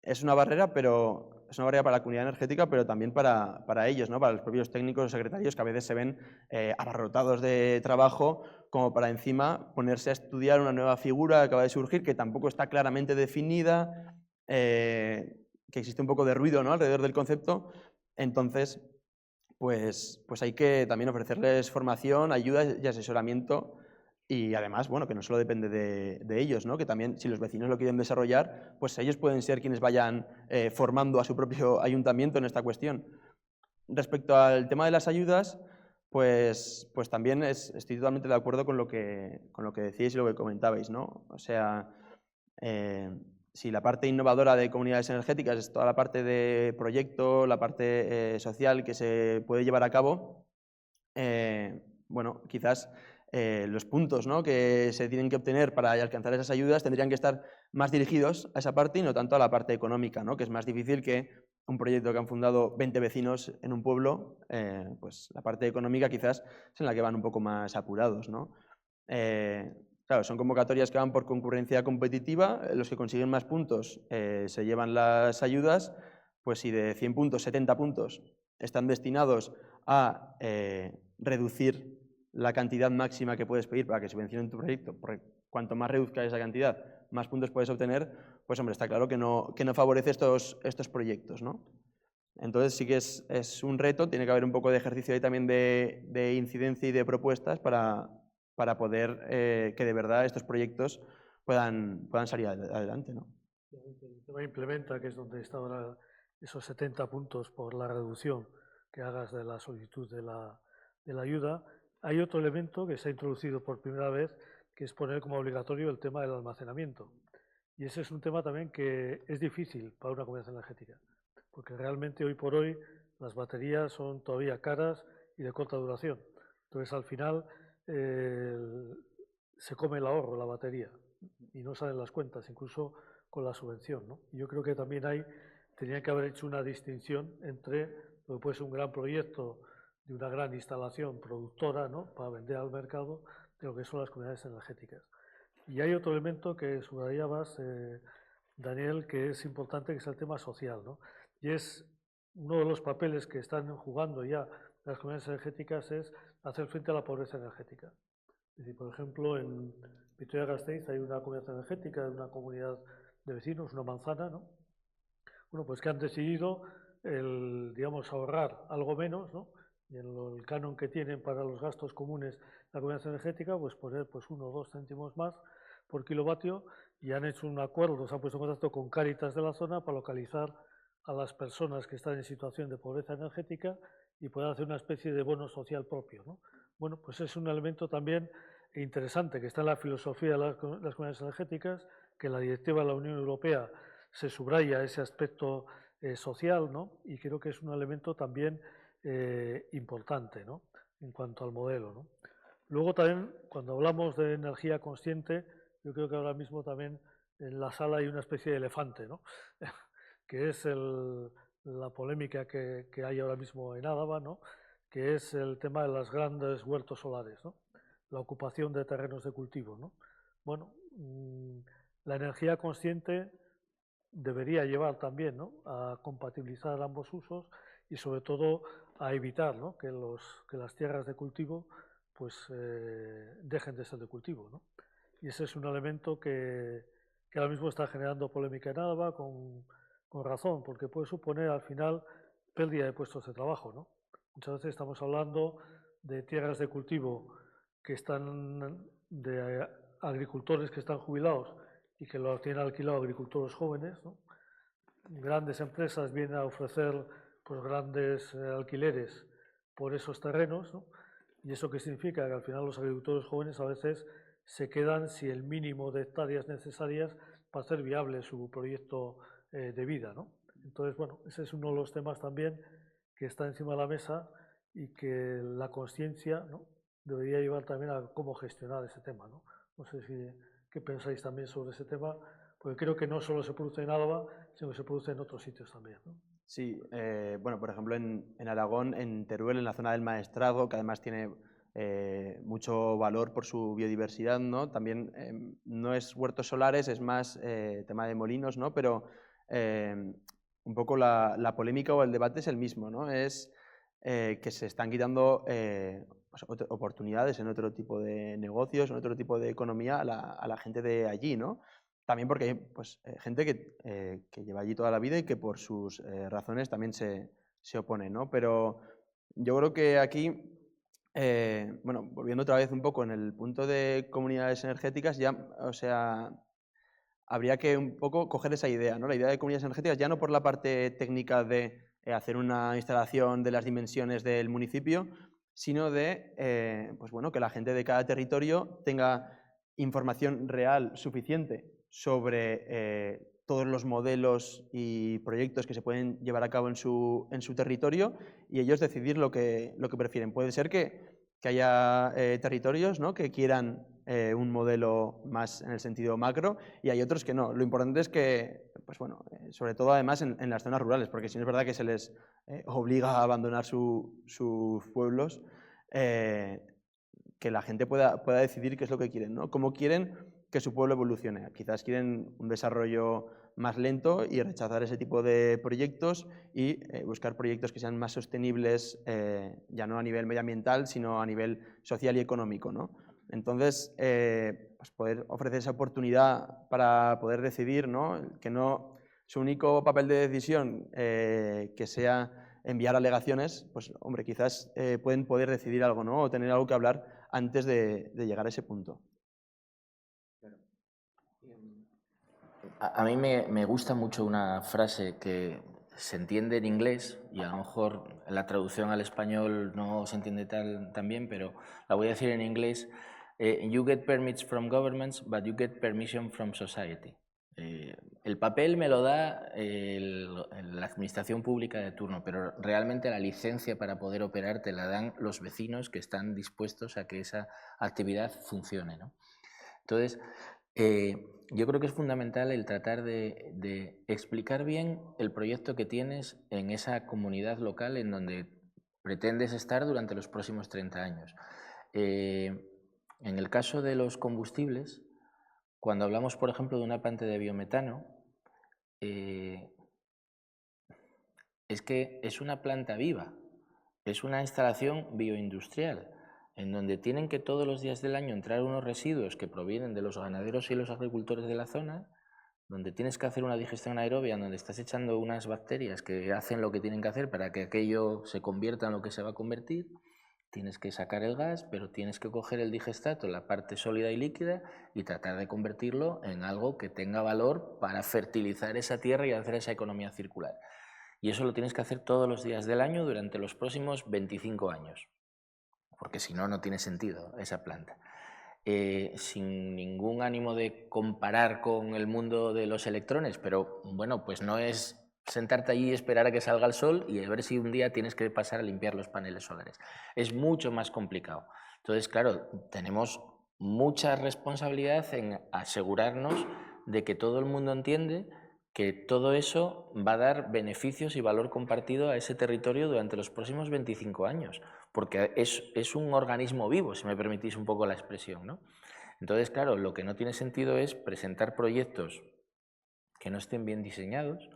Es una barrera, pero es una barrera para la comunidad energética, pero también para ellos, ¿no? Para los propios técnicos o secretarios que a veces se ven abarrotados de trabajo como para encima ponerse a estudiar una nueva figura que acaba de surgir, que tampoco está claramente definida, que existe un poco de ruido, ¿no? Alrededor del concepto. Entonces, pues hay que también ofrecerles formación, ayuda y asesoramiento. Y además, bueno, que no solo depende de ellos, ¿no? Que también, si los vecinos lo quieren desarrollar, pues ellos pueden ser quienes vayan formando a su propio ayuntamiento en esta cuestión. Respecto al tema de las ayudas, pues también estoy totalmente de acuerdo con lo que decíais y lo que comentabais, ¿no? O sea, si la parte innovadora de comunidades energéticas es toda la parte de proyecto, la parte social que se puede llevar a cabo, bueno, quizás los puntos, ¿no?, que se tienen que obtener para alcanzar esas ayudas tendrían que estar más dirigidos a esa parte y no tanto a la parte económica, ¿no?, que es más difícil que un proyecto que han fundado 20 vecinos en un pueblo, pues la parte económica quizás es en la que van un poco más apurados, ¿no? Claro, son convocatorias que van por concurrencia competitiva, los que consiguen más puntos se llevan las ayudas, pues si de 100 puntos, 70 puntos están destinados a reducir la cantidad máxima que puedes pedir para que subvencionen tu proyecto, porque cuanto más reduzca esa cantidad, más puntos puedes obtener, pues hombre, está claro que no favorece estos proyectos, ¿no? Entonces sí que es un reto, tiene que haber un poco de ejercicio ahí también de incidencia y de propuestas para poder que de verdad estos proyectos puedan salir adelante, ¿no? El tema implementa, que es donde está ahora esos 70 puntos por la reducción que hagas de la solicitud de la ayuda. Hay otro elemento que se ha introducido por primera vez, que es poner como obligatorio el tema del almacenamiento. Y ese es un tema también que es difícil para una comunidad energética, porque realmente hoy por hoy las baterías son todavía caras y de corta duración. Entonces al final se come el ahorro, la batería, y no salen las cuentas, incluso con la subvención, ¿no? Yo creo que también tenía que haber hecho una distinción entre lo que puede ser un gran proyecto de una gran instalación productora, ¿no?, para vender al mercado, de lo que son las comunidades energéticas. Y hay otro elemento que subrayabas, Daniel, que es importante, que es el tema social, ¿no? Y es uno de los papeles que están jugando ya las comunidades energéticas, es hacer frente a la pobreza energética. Es decir, por ejemplo, en Vitoria-Gasteiz hay una comunidad energética, una comunidad de vecinos, una manzana, ¿no? Bueno, pues que han decidido digamos, ahorrar algo menos, ¿no? Y en el canon que tienen para los gastos comunes la comunidad energética, pues poner pues 1 o 2 céntimos más por kilovatio, y han hecho un acuerdo, se han puesto en contacto con Cáritas de la zona para localizar a las personas que están en situación de pobreza energética y poder hacer una especie de bono social propio, ¿no? Bueno, pues es un elemento también interesante que está en la filosofía de las comunidades energéticas, que en la directiva de la Unión Europea se subraya ese aspecto social, ¿no? Y creo que es un elemento también importante, ¿no?, en cuanto al modelo, ¿no? Luego también, cuando hablamos de energía consciente, yo creo que ahora mismo también en la sala hay una especie de elefante, ¿no? que es la polémica que hay ahora mismo en Álava, ¿no?, que es el tema de los grandes huertos solares, ¿no?, la ocupación de terrenos de cultivo, ¿no? Bueno, la energía consciente debería llevar también, ¿no?, a compatibilizar ambos usos y sobre todo a evitar, ¿no?, que las tierras de cultivo pues dejen de ser de cultivo, ¿no? Y ese es un elemento que ahora mismo está generando polémica en Álava con razón, porque puede suponer al final pérdida de puestos de trabajo, ¿no? Muchas veces estamos hablando de tierras de cultivo que están de agricultores que están jubilados y que lo tienen alquilado agricultores jóvenes, ¿no? Grandes empresas vienen a ofrecer pues grandes alquileres por esos terrenos, ¿no? ¿Y eso qué significa? Que al final los agricultores jóvenes a veces se quedan sin el mínimo de hectáreas necesarias para hacer viable su proyecto de vida, ¿no? Entonces, bueno, ese es uno de los temas también que está encima de la mesa y que la conciencia, ¿no?, debería llevar también a cómo gestionar ese tema, ¿no? No sé qué pensáis también sobre ese tema, porque creo que no solo se produce en Álava, sino que se produce en otros sitios también, ¿no? Sí, bueno, por ejemplo, en Aragón, en Teruel, en la zona del Maestrazgo, que además tiene mucho valor por su biodiversidad, ¿no? También no es huertos solares, es más tema de molinos, ¿no? Pero un poco la polémica o el debate es el mismo, ¿no? Es que se están quitando pues, oportunidades en otro tipo de negocios, en otro tipo de economía a la gente de allí, ¿no? También porque hay pues, gente que lleva allí toda la vida y que por sus razones también se opone, ¿no? Pero yo creo que aquí, bueno, volviendo otra vez un poco en el punto de comunidades energéticas, ya, o sea, habría que un poco coger esa idea, ¿no? La idea de comunidades energéticas, ya no por la parte técnica de hacer una instalación de las dimensiones del municipio, sino de pues bueno, que la gente de cada territorio tenga información real suficiente sobre todos los modelos y proyectos que se pueden llevar a cabo en su territorio y ellos decidir lo que prefieren. Puede ser que haya territorios, ¿no?, que quieran un modelo más en el sentido macro y hay otros que no. Lo importante es que, pues bueno, sobre todo además en las zonas rurales, porque si no es verdad que se les obliga a abandonar sus pueblos, que la gente pueda decidir qué es lo que quieren, ¿no? Cómo quieren que su pueblo evolucione. Quizás quieren un desarrollo más lento y rechazar ese tipo de proyectos y buscar proyectos que sean más sostenibles, ya no a nivel medioambiental, sino a nivel social y económico, ¿no? Entonces, pues poder ofrecer esa oportunidad para poder decidir, ¿no?, que no su único papel de decisión que sea enviar alegaciones, pues hombre, quizás pueden poder decidir algo, ¿no?, o tener algo que hablar antes de llegar a ese punto. A mí me gusta mucho una frase que se entiende en inglés y a lo mejor en la traducción al español no se entiende tan bien, pero la voy a decir en inglés. You get permits from governments, but you get permission from society. El papel me lo da la administración pública de turno, pero realmente la licencia para poder operar te la dan los vecinos que están dispuestos a que esa actividad funcione, ¿no? Entonces, yo creo que es fundamental el tratar de explicar bien el proyecto que tienes en esa comunidad local en donde pretendes estar durante los próximos 30 años. En el caso de los combustibles, cuando hablamos, por ejemplo, de una planta de biometano, es que es una planta viva, es una instalación bioindustrial, en donde tienen que todos los días del año entrar unos residuos que provienen de los ganaderos y los agricultores de la zona, donde tienes que hacer una digestión aerobia, donde estás echando unas bacterias que hacen lo que tienen que hacer para que aquello se convierta en lo que se va a convertir. Tienes que sacar el gas, pero tienes que coger el digestato, la parte sólida y líquida, y tratar de convertirlo en algo que tenga valor para fertilizar esa tierra y hacer esa economía circular. Y eso lo tienes que hacer todos los días del año durante los próximos 25 años, porque si no, no tiene sentido esa planta. Sin ningún ánimo de comparar con el mundo de los electrones, pero bueno, pues no es sentarte allí y esperar a que salga el sol y a ver si un día tienes que pasar a limpiar los paneles solares. Es mucho más complicado. Entonces, claro, tenemos mucha responsabilidad en asegurarnos de que todo el mundo entiende que todo eso va a dar beneficios y valor compartido a ese territorio durante los próximos 25 años, porque es un organismo vivo, si me permitís un poco la expresión, ¿no? Entonces, claro, lo que no tiene sentido es presentar proyectos que no estén bien diseñados,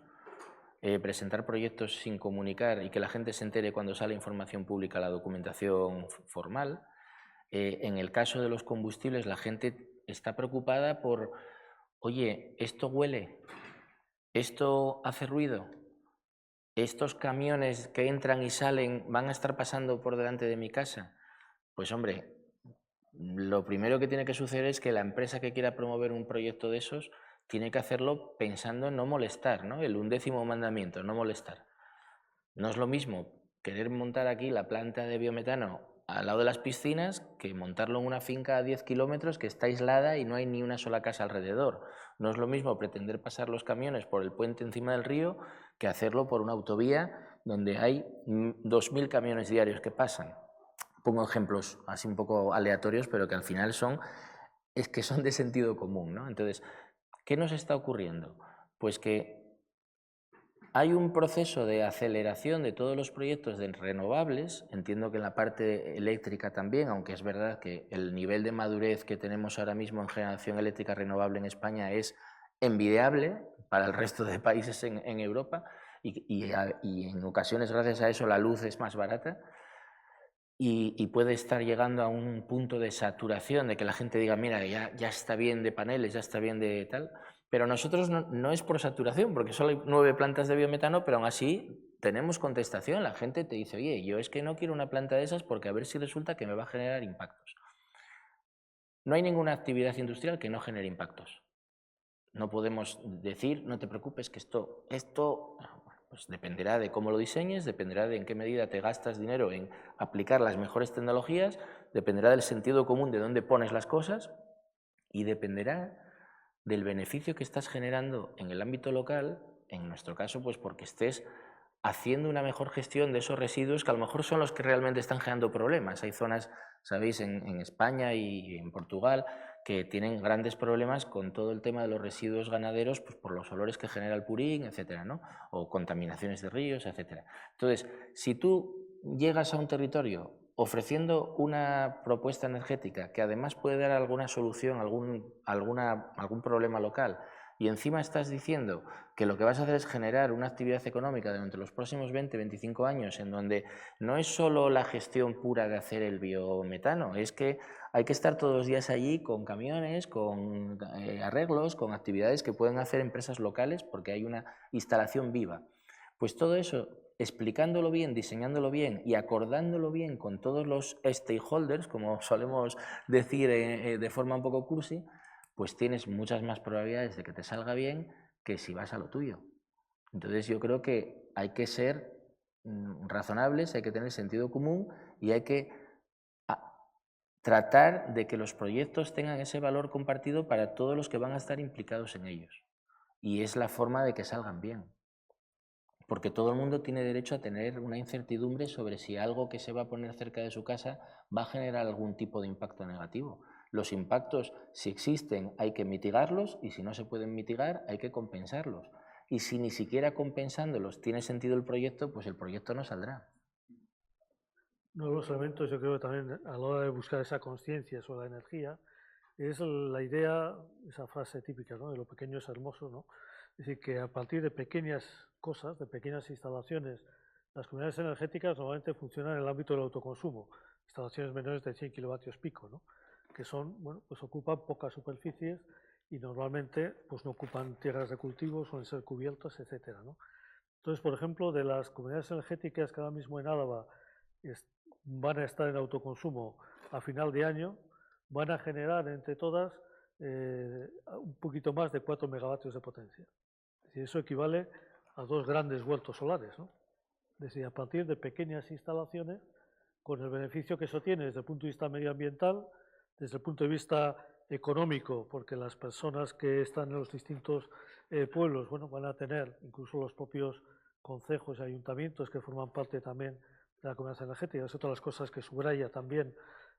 presentar proyectos sin comunicar y que la gente se entere cuando sale información pública, la documentación formal. En el caso de los combustibles, la gente está preocupada por, oye, esto huele, esto hace ruido, estos camiones que entran y salen van a estar pasando por delante de mi casa. Pues hombre, lo primero que tiene que suceder es que la empresa que quiera promover un proyecto de esos tiene que hacerlo pensando en no molestar, ¿no? El 11º mandamiento, no molestar. No es lo mismo querer montar aquí la planta de biometano al lado de las piscinas que montarlo en una finca a 10 kilómetros que está aislada y no hay ni una sola casa alrededor. No es lo mismo pretender pasar los camiones por el puente encima del río que hacerlo por una autovía donde hay 2.000 camiones diarios que pasan. Pongo ejemplos así un poco aleatorios, pero que al final son de sentido común, ¿no? Entonces, ¿qué nos está ocurriendo? Pues que hay un proceso de aceleración de todos los proyectos de renovables, entiendo que en la parte eléctrica también, aunque es verdad que el nivel de madurez que tenemos ahora mismo en generación eléctrica renovable en España es envidiable para el resto de países en Europa y en ocasiones gracias a eso la luz es más barata. Y puede estar llegando a un punto de saturación, de que la gente diga, mira, ya está bien de paneles, ya está bien de tal, pero nosotros no es por saturación, porque solo hay 9 plantas de biometano, pero aún así tenemos contestación, la gente te dice, oye, yo es que no quiero una planta de esas porque a ver si resulta que me va a generar impactos. No hay ninguna actividad industrial que no genere impactos. No podemos decir, no te preocupes, que esto pues dependerá de cómo lo diseñes, dependerá de en qué medida te gastas dinero en aplicar las mejores tecnologías, dependerá del sentido común de dónde pones las cosas y dependerá del beneficio que estás generando en el ámbito local, en nuestro caso, pues porque estés haciendo una mejor gestión de esos residuos que a lo mejor son los que realmente están generando problemas. Hay zonas, sabéis, en España y en Portugal que tienen grandes problemas con todo el tema de los residuos ganaderos, pues por los olores que genera el purín, etcétera, ¿no? O contaminaciones de ríos, etcétera. Entonces, si tú llegas a un territorio ofreciendo una propuesta energética que además puede dar alguna solución, algún problema local, y encima estás diciendo que lo que vas a hacer es generar una actividad económica durante los próximos 20, 25 años en donde no es solo la gestión pura de hacer el biometano, es que hay que estar todos los días allí con camiones, con arreglos, con actividades que pueden hacer empresas locales porque hay una instalación viva. Pues todo eso, explicándolo bien, diseñándolo bien y acordándolo bien con todos los stakeholders, como solemos decir de forma un poco cursi, pues tienes muchas más probabilidades de que te salga bien que si vas a lo tuyo. Entonces yo creo que hay que ser razonables, hay que tener sentido común y hay que tratar de que los proyectos tengan ese valor compartido para todos los que van a estar implicados en ellos. Y es la forma de que salgan bien. Porque todo el mundo tiene derecho a tener una incertidumbre sobre si algo que se va a poner cerca de su casa va a generar algún tipo de impacto negativo. Los impactos, si existen, hay que mitigarlos y si no se pueden mitigar, hay que compensarlos. Y si ni siquiera compensándolos tiene sentido el proyecto, pues el proyecto no saldrá. Uno de los elementos, yo creo que también a la hora de buscar esa conciencia sobre la energía, es la idea, esa frase típica, ¿no? De lo pequeño es hermoso, ¿no? Es decir, que a partir de pequeñas cosas, de pequeñas instalaciones, las comunidades energéticas normalmente funcionan en el ámbito del autoconsumo, instalaciones menores de 100 kilovatios pico, ¿no? Que son, bueno, pues ocupan pocas superficies y normalmente pues no ocupan tierras de cultivo, suelen ser cubiertas, etcétera, ¿no? Entonces, por ejemplo, de las comunidades energéticas que ahora mismo en Álava van a estar en autoconsumo a final de año, van a generar entre todas un poquito más de 4 megavatios de potencia. Es decir, eso equivale a 2 grandes huertos solares, ¿no? Es decir, a partir de pequeñas instalaciones, con el beneficio que eso tiene desde el punto de vista medioambiental, desde el punto de vista económico, porque las personas que están en los distintos pueblos, bueno, van a tener, incluso los propios concejos y ayuntamientos que forman parte también de la comunidad energética, es otra de las cosas que subraya también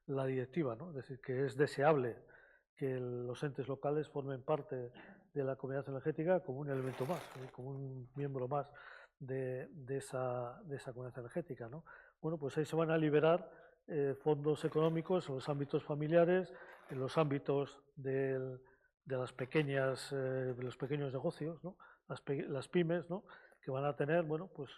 la directiva, ¿no? Es decir, que es deseable que los entes locales formen parte de la comunidad energética como un elemento más, como un miembro más de esa comunidad energética, ¿no? Bueno, pues ahí se van a liberar fondos económicos en los ámbitos familiares, en los ámbitos de los pequeños negocios, ¿no? Las pymes, ¿no? Que van a tener, bueno, pues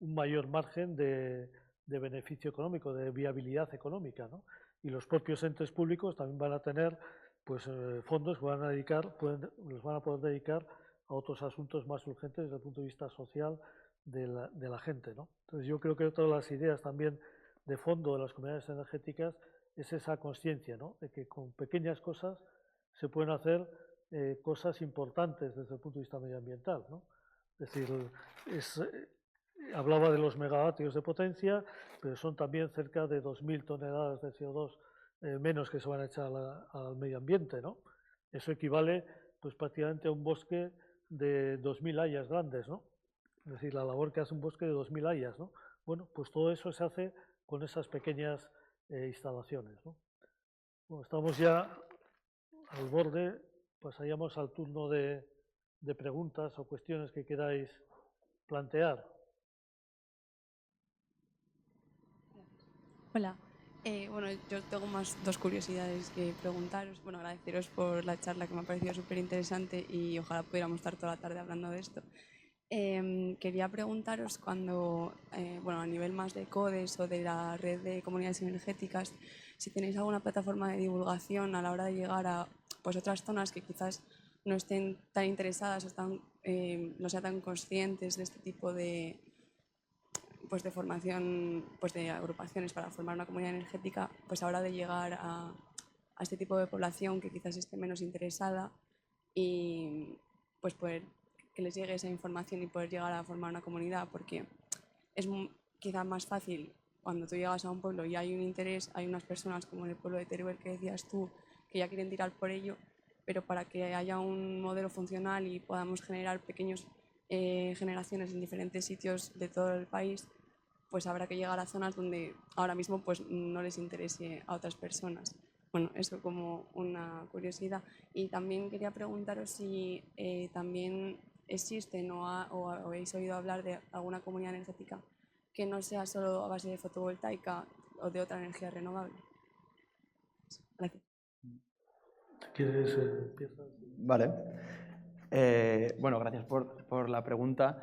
un mayor margen de beneficio económico, de viabilidad económica, ¿no? Y los propios entes públicos también van a tener pues, fondos que van a los van a poder dedicar a otros asuntos más urgentes desde el punto de vista social de la gente, ¿no? Entonces yo creo que otra de las ideas también de fondo de las comunidades energéticas es esa conciencia, ¿no? De que con pequeñas cosas se pueden hacer cosas importantes desde el punto de vista medioambiental, ¿no? Es decir, hablaba de los megavatios de potencia, pero son también cerca de 2.000 toneladas de CO2 menos que se van a echar al medio ambiente, ¿no? Eso equivale pues prácticamente a un bosque de 2.000 hayas grandes, ¿no? Es decir, la labor que hace un bosque de 2.000 hayas, ¿no? Bueno, pues todo eso se hace con esas pequeñas instalaciones, ¿no? Bueno, estamos ya al borde, pasaríamos al turno de preguntas o cuestiones que queráis plantear. Hola. Bueno, yo tengo más dos curiosidades que preguntaros. Bueno, agradeceros por la charla que me ha parecido súper interesante y ojalá pudiéramos estar toda la tarde hablando de esto. Quería preguntaros cuando, bueno, a nivel más de CODES o de la red de comunidades energéticas, si tenéis alguna plataforma de divulgación a la hora de llegar a pues, otras zonas que quizás no estén tan interesadas o no sean tan conscientes de este tipo de formación, pues de agrupaciones para formar una comunidad energética, pues a la hora de llegar a este tipo de población que quizás esté menos interesada y pues poder que les llegue esa información y poder llegar a formar una comunidad, porque es quizás más fácil cuando tú llegas a un pueblo y hay un interés, hay unas personas como en el pueblo de Teruel que decías tú, que ya quieren tirar por ello, pero para que haya un modelo funcional y podamos generar pequeños generaciones en diferentes sitios de todo el país, pues habrá que llegar a zonas donde ahora mismo pues no les interese a otras personas. Bueno, eso como una curiosidad. Y también quería preguntaros si también existen o habéis oído hablar de alguna comunidad energética que no sea solo a base de fotovoltaica o de otra energía renovable. Gracias. ¿Quieres empiezas? Vale. Bueno, gracias por la pregunta.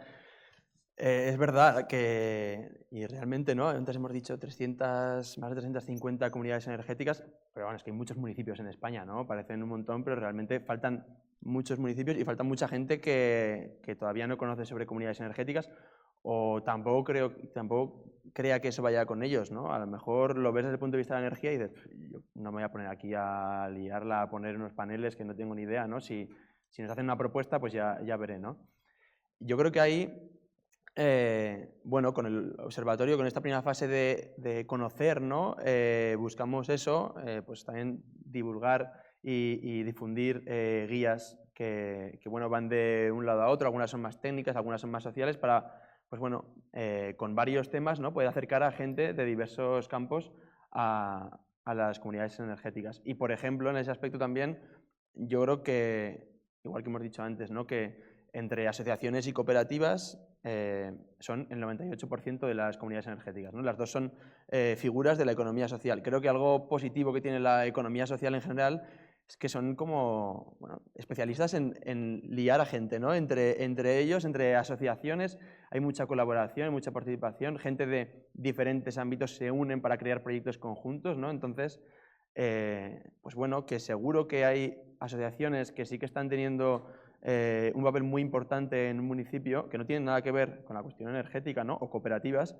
Es verdad que, y realmente, ¿no? Antes hemos dicho más de 350 comunidades energéticas, pero bueno, es que hay muchos municipios en España, ¿no? Parecen un montón, pero realmente faltan muchos municipios y falta mucha gente que todavía no conoce sobre comunidades energéticas o tampoco crea que eso vaya con ellos, ¿no? A lo mejor lo ves desde el punto de vista de la energía y dices, yo no me voy a poner aquí a liarla, a poner unos paneles que no tengo ni idea, ¿no? Si nos hacen una propuesta, pues ya veré, ¿no? Yo creo que ahí, bueno, con el observatorio, con esta primera fase de conocer, ¿no? Buscamos eso, pues también divulgar y difundir guías que, bueno, van de un lado a otro, algunas son más técnicas, algunas son más sociales, para, pues bueno, con varios temas, ¿no? Poder acercar a gente de diversos campos a las comunidades energéticas. Y, por ejemplo, en ese aspecto también, yo creo que, igual que hemos dicho antes, ¿no? Que entre asociaciones y cooperativas son el 98% de las comunidades energéticas, ¿no? Las dos son figuras de la economía social. Creo que algo positivo que tiene la economía social en general es que son como, bueno, especialistas en liar a gente, ¿no? Entre ellos, entre asociaciones, hay mucha colaboración, hay mucha participación, gente de diferentes ámbitos se unen para crear proyectos conjuntos, ¿no? Entonces, pues bueno, que seguro que hay asociaciones que sí que están teniendo un papel muy importante en un municipio que no tienen nada que ver con la cuestión energética, ¿no? O cooperativas,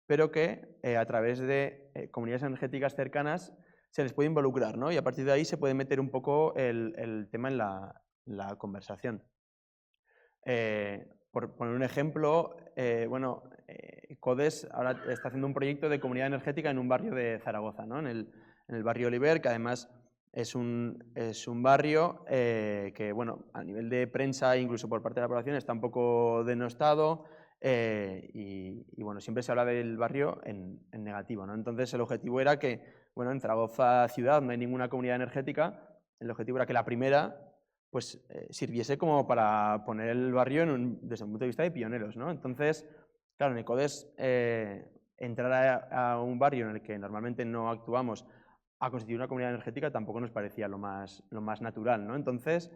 pero que a través de comunidades energéticas cercanas se les puede involucrar, ¿no? Y a partir de ahí se puede meter un poco el tema en la conversación. Por poner un ejemplo, bueno, CODES ahora está haciendo un proyecto de comunidad energética en un barrio de Zaragoza, ¿no? En el barrio Oliver, que además es un barrio que, bueno, a nivel de prensa, incluso por parte de la población, está un poco denostado y, bueno, siempre se habla del barrio en negativo, ¿no? Entonces el objetivo era que, bueno, en Zaragoza ciudad no hay ninguna comunidad energética, el objetivo era que la primera pues sirviese como para poner el barrio desde un punto de vista de pioneros, ¿no? Entonces, claro, en ECODES entrar a un barrio en el que normalmente no actuamos a constituir una comunidad energética tampoco nos parecía lo más natural, ¿no? Entonces,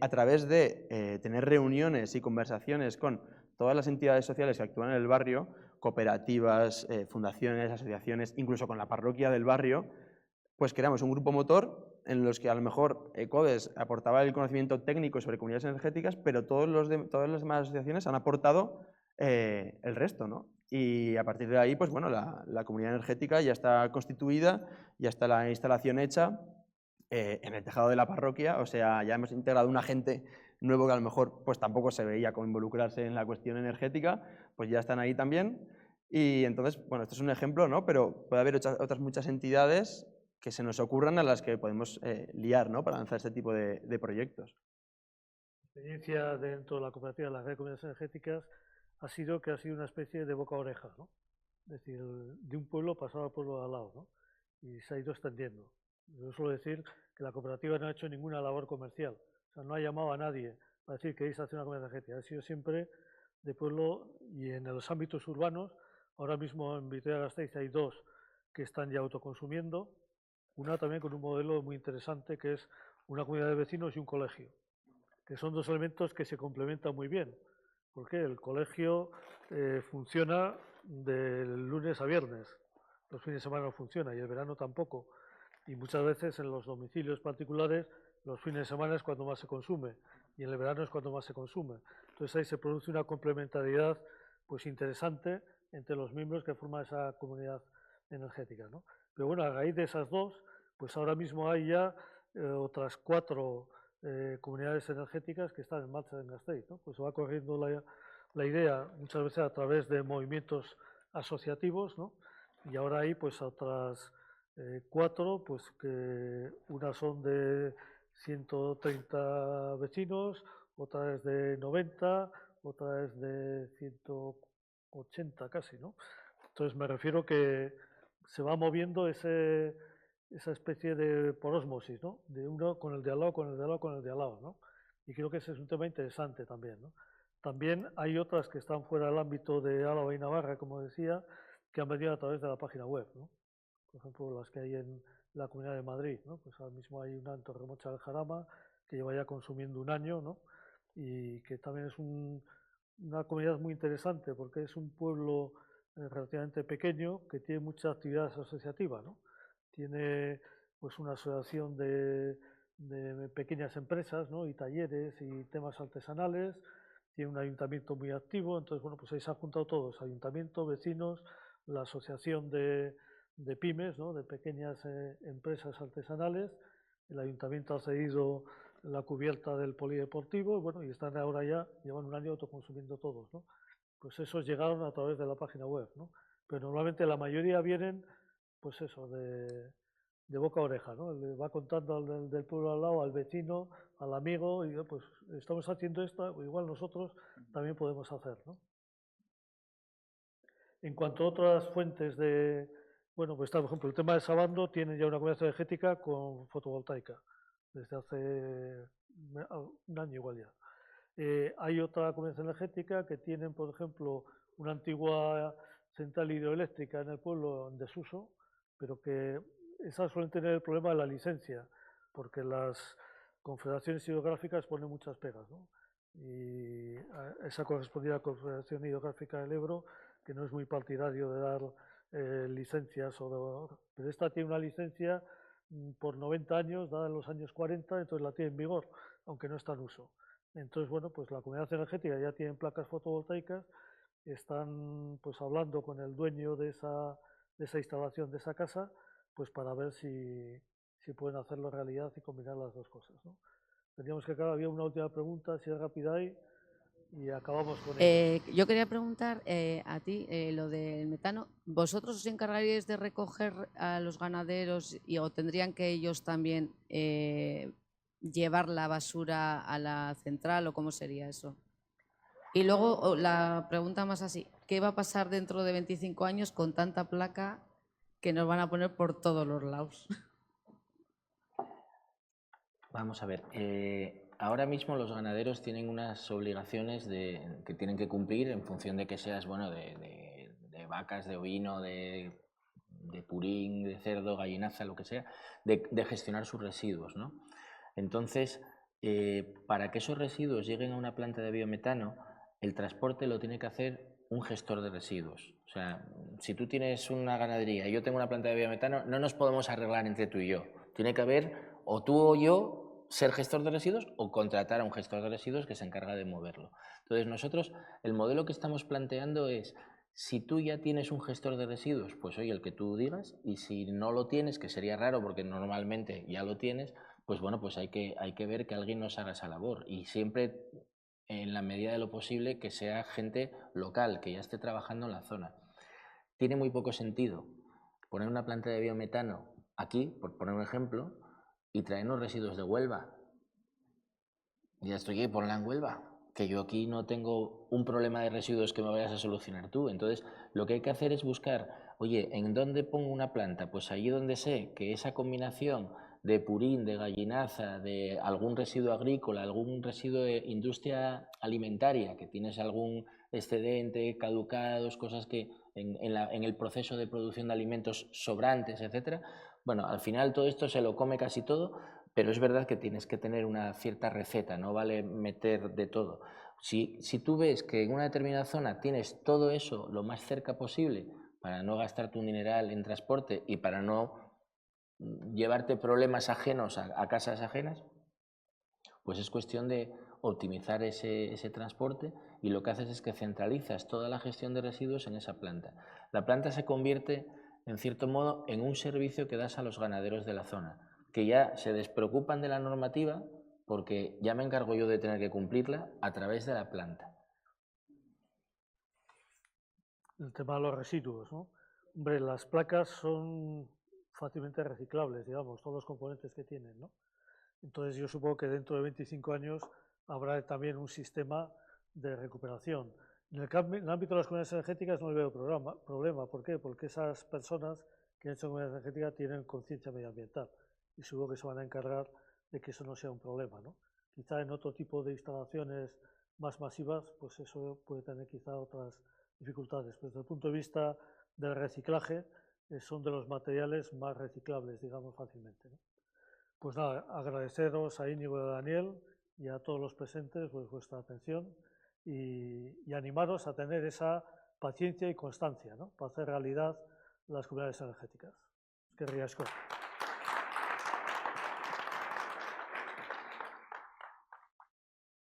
a través de tener reuniones y conversaciones con todas las entidades sociales que actúan en el barrio, cooperativas, fundaciones, asociaciones, incluso con la parroquia del barrio, pues creamos un grupo motor en los que a lo mejor CODES aportaba el conocimiento técnico sobre comunidades energéticas, pero todas las demás asociaciones han aportado el resto, ¿no? Y a partir de ahí, pues bueno, la comunidad energética ya está constituida, ya está la instalación hecha en el tejado de la parroquia, o sea, ya hemos integrado un agente nuevo que a lo mejor pues tampoco se veía como involucrarse en la cuestión energética, pues ya están ahí también. Y entonces, bueno, esto es un ejemplo, ¿no? Pero puede haber otras muchas entidades que se nos ocurran a las que podemos liar, ¿no? Para lanzar este tipo de proyectos. La experiencia dentro de la cooperativa de las red de comunidades energéticas ha sido que ha sido una especie de boca a oreja, ¿no? Es decir, de un pueblo pasado al pueblo de al lado, ¿no? Y se ha ido extendiendo. Yo suelo decir que la cooperativa no ha hecho ninguna labor comercial, o sea, no ha llamado a nadie para decir que queréis hacer una comunidad energética, ha sido siempre de pueblo, y en los ámbitos urbanos, ahora mismo en Vitoria-Gasteiz hay 2 que están ya autoconsumiendo, una también con un modelo muy interesante que es una comunidad de vecinos y un colegio, que son 2 elementos que se complementan muy bien, porque el colegio funciona del lunes a viernes, los fines de semana no funciona y el verano tampoco, y muchas veces en los domicilios particulares los fines de semana es cuando más se consume y en el verano es cuando más se consume. Entonces ahí se produce una complementariedad pues interesante entre los miembros que forman esa comunidad energética, ¿no? Pero bueno, a raíz de esas 2, pues ahora mismo hay ya otras 4 comunidades energéticas que están en marcha en Gasteiz, ¿no? Pues se va corriendo la idea muchas veces a través de movimientos asociativos, ¿no? Y ahora hay pues otras 4, pues que unas son de 130 vecinos, otra es de 90, otra es de 180 casi, ¿no? Entonces me refiero que se va moviendo esa especie de por ósmosis, ¿no? De uno con el de al lado, con el de al lado, con el de al lado, ¿no? Y creo que ese es un tema interesante también, ¿no? También hay otras que están fuera del ámbito de Álava y Navarra, como decía, que han venido a través de la página web, ¿no? Por ejemplo, las que hay en la Comunidad de Madrid, ¿no? Pues ahora mismo hay una en Torremocha del Jarama que lleva ya consumiendo un año, ¿no? Y que también es una comunidad muy interesante porque es un pueblo relativamente pequeño que tiene mucha actividad asociativa, ¿no? Tiene pues una asociación de pequeñas empresas, ¿no? Y talleres y temas artesanales, tiene un ayuntamiento muy activo, entonces bueno, pues ahí se han juntado todos, ayuntamiento, vecinos, la asociación de pymes, ¿no? De pequeñas empresas artesanales, el ayuntamiento ha cedido la cubierta del polideportivo, y bueno, y están ahora ya, llevan un año autoconsumiendo todos, ¿no? Pues esos llegaron a través de la página web, ¿no? Pero normalmente la mayoría vienen, pues eso, de boca a oreja, ¿no? Le va contando al del pueblo al lado, al vecino, al amigo, y pues estamos haciendo esto, igual nosotros también podemos hacer, ¿no? En cuanto a otras fuentes de, bueno, pues está, por ejemplo, el tema de Sabando tiene ya una comunidad energética con fotovoltaica desde hace un año igual ya. Hay otra comunidad energética que tienen, por ejemplo, una antigua central hidroeléctrica en el pueblo en desuso, pero que esas suelen tener el problema de la licencia, porque las confederaciones hidrográficas ponen muchas pegas, ¿no? Y esa correspondía a la Confederación Hidrográfica del Ebro, que no es muy partidario de dar licencias, pero esta tiene una licencia por 90 años, dada en los años 40, entonces la tiene en vigor, aunque no está en uso. Entonces, bueno, pues la comunidad energética ya tiene placas fotovoltaicas, están pues hablando con el dueño de esa instalación, de esa casa, pues para ver si pueden hacerlo realidad y combinar las 2 cosas, ¿no? Teníamos que acabar, había una última pregunta, si es rápida ahí, y acabamos con ella. Yo quería preguntar a ti lo del metano. ¿Vosotros os encargaríais de recoger a los ganaderos o tendrían que ellos también llevar la basura a la central o cómo sería eso? Y luego la pregunta más así, ¿qué va a pasar dentro de 25 años con tanta placa que nos van a poner por todos los lados? Vamos a ver, ahora mismo los ganaderos tienen unas obligaciones que tienen que cumplir en función de que seas, bueno, de vacas, de ovino, de purín, de cerdo, gallinaza, lo que sea, de gestionar sus residuos, ¿no? Entonces, para que esos residuos lleguen a una planta de biometano, el transporte lo tiene que hacer un gestor de residuos. O sea, si tú tienes una ganadería y yo tengo una planta de biometano, no nos podemos arreglar entre tú y yo. Tiene que haber o tú o yo ser gestor de residuos o contratar a un gestor de residuos que se encarga de moverlo. Entonces nosotros, el modelo que estamos planteando es, si tú ya tienes un gestor de residuos, pues oye, el que tú digas, y si no lo tienes, que sería raro porque normalmente ya lo tienes, pues bueno, pues hay que ver que alguien nos haga esa labor y siempre en la medida de lo posible que sea gente local, que ya esté trabajando en la zona. Tiene muy poco sentido poner una planta de biometano aquí, por poner un ejemplo, y traernos residuos de Huelva. Ya estoy, ponla en Huelva, que yo aquí no tengo un problema de residuos que me vayas a solucionar tú. Entonces, lo que hay que hacer es buscar, oye, ¿en dónde pongo una planta? Pues allí donde sé que esa combinación de purín, de gallinaza, de algún residuo agrícola, algún residuo de industria alimentaria, que tienes algún excedente, caducados, cosas que en el proceso de producción de alimentos sobrantes, etcétera. Bueno, al final todo esto se lo come casi todo, pero es verdad que tienes que tener una cierta receta, no vale meter de todo. Si tú ves que en una determinada zona tienes todo eso lo más cerca posible para no gastarte un dineral en transporte y para no llevarte problemas ajenos a casas ajenas, pues es cuestión de optimizar ese transporte, y lo que haces es que centralizas toda la gestión de residuos en esa planta. La planta se convierte, en cierto modo, en un servicio que das a los ganaderos de la zona, que ya se despreocupan de la normativa porque ya me encargo yo de tener que cumplirla a través de la planta. El tema de los residuos, ¿no? Hombre, las placas son fácilmente reciclables, digamos, todos los componentes que tienen, ¿no? Entonces yo supongo que dentro de 25 años habrá también un sistema de recuperación. En el ámbito de las comunidades energéticas no le veo problema. ¿Por qué? Porque esas personas que han hecho comunidades energéticas tienen conciencia medioambiental y seguro que se van a encargar de que eso no sea un problema, ¿no? Quizá en otro tipo de instalaciones más masivas, pues eso puede tener quizá otras dificultades. Pero desde el punto de vista del reciclaje, son de los materiales más reciclables, digamos, fácilmente, ¿no? Pues nada, agradeceros a Íñigo y a Daniel y a todos los presentes pues, vuestra atención y animaros a tener esa paciencia y constancia, ¿no?, para hacer realidad las comunidades energéticas. Es que riesgo.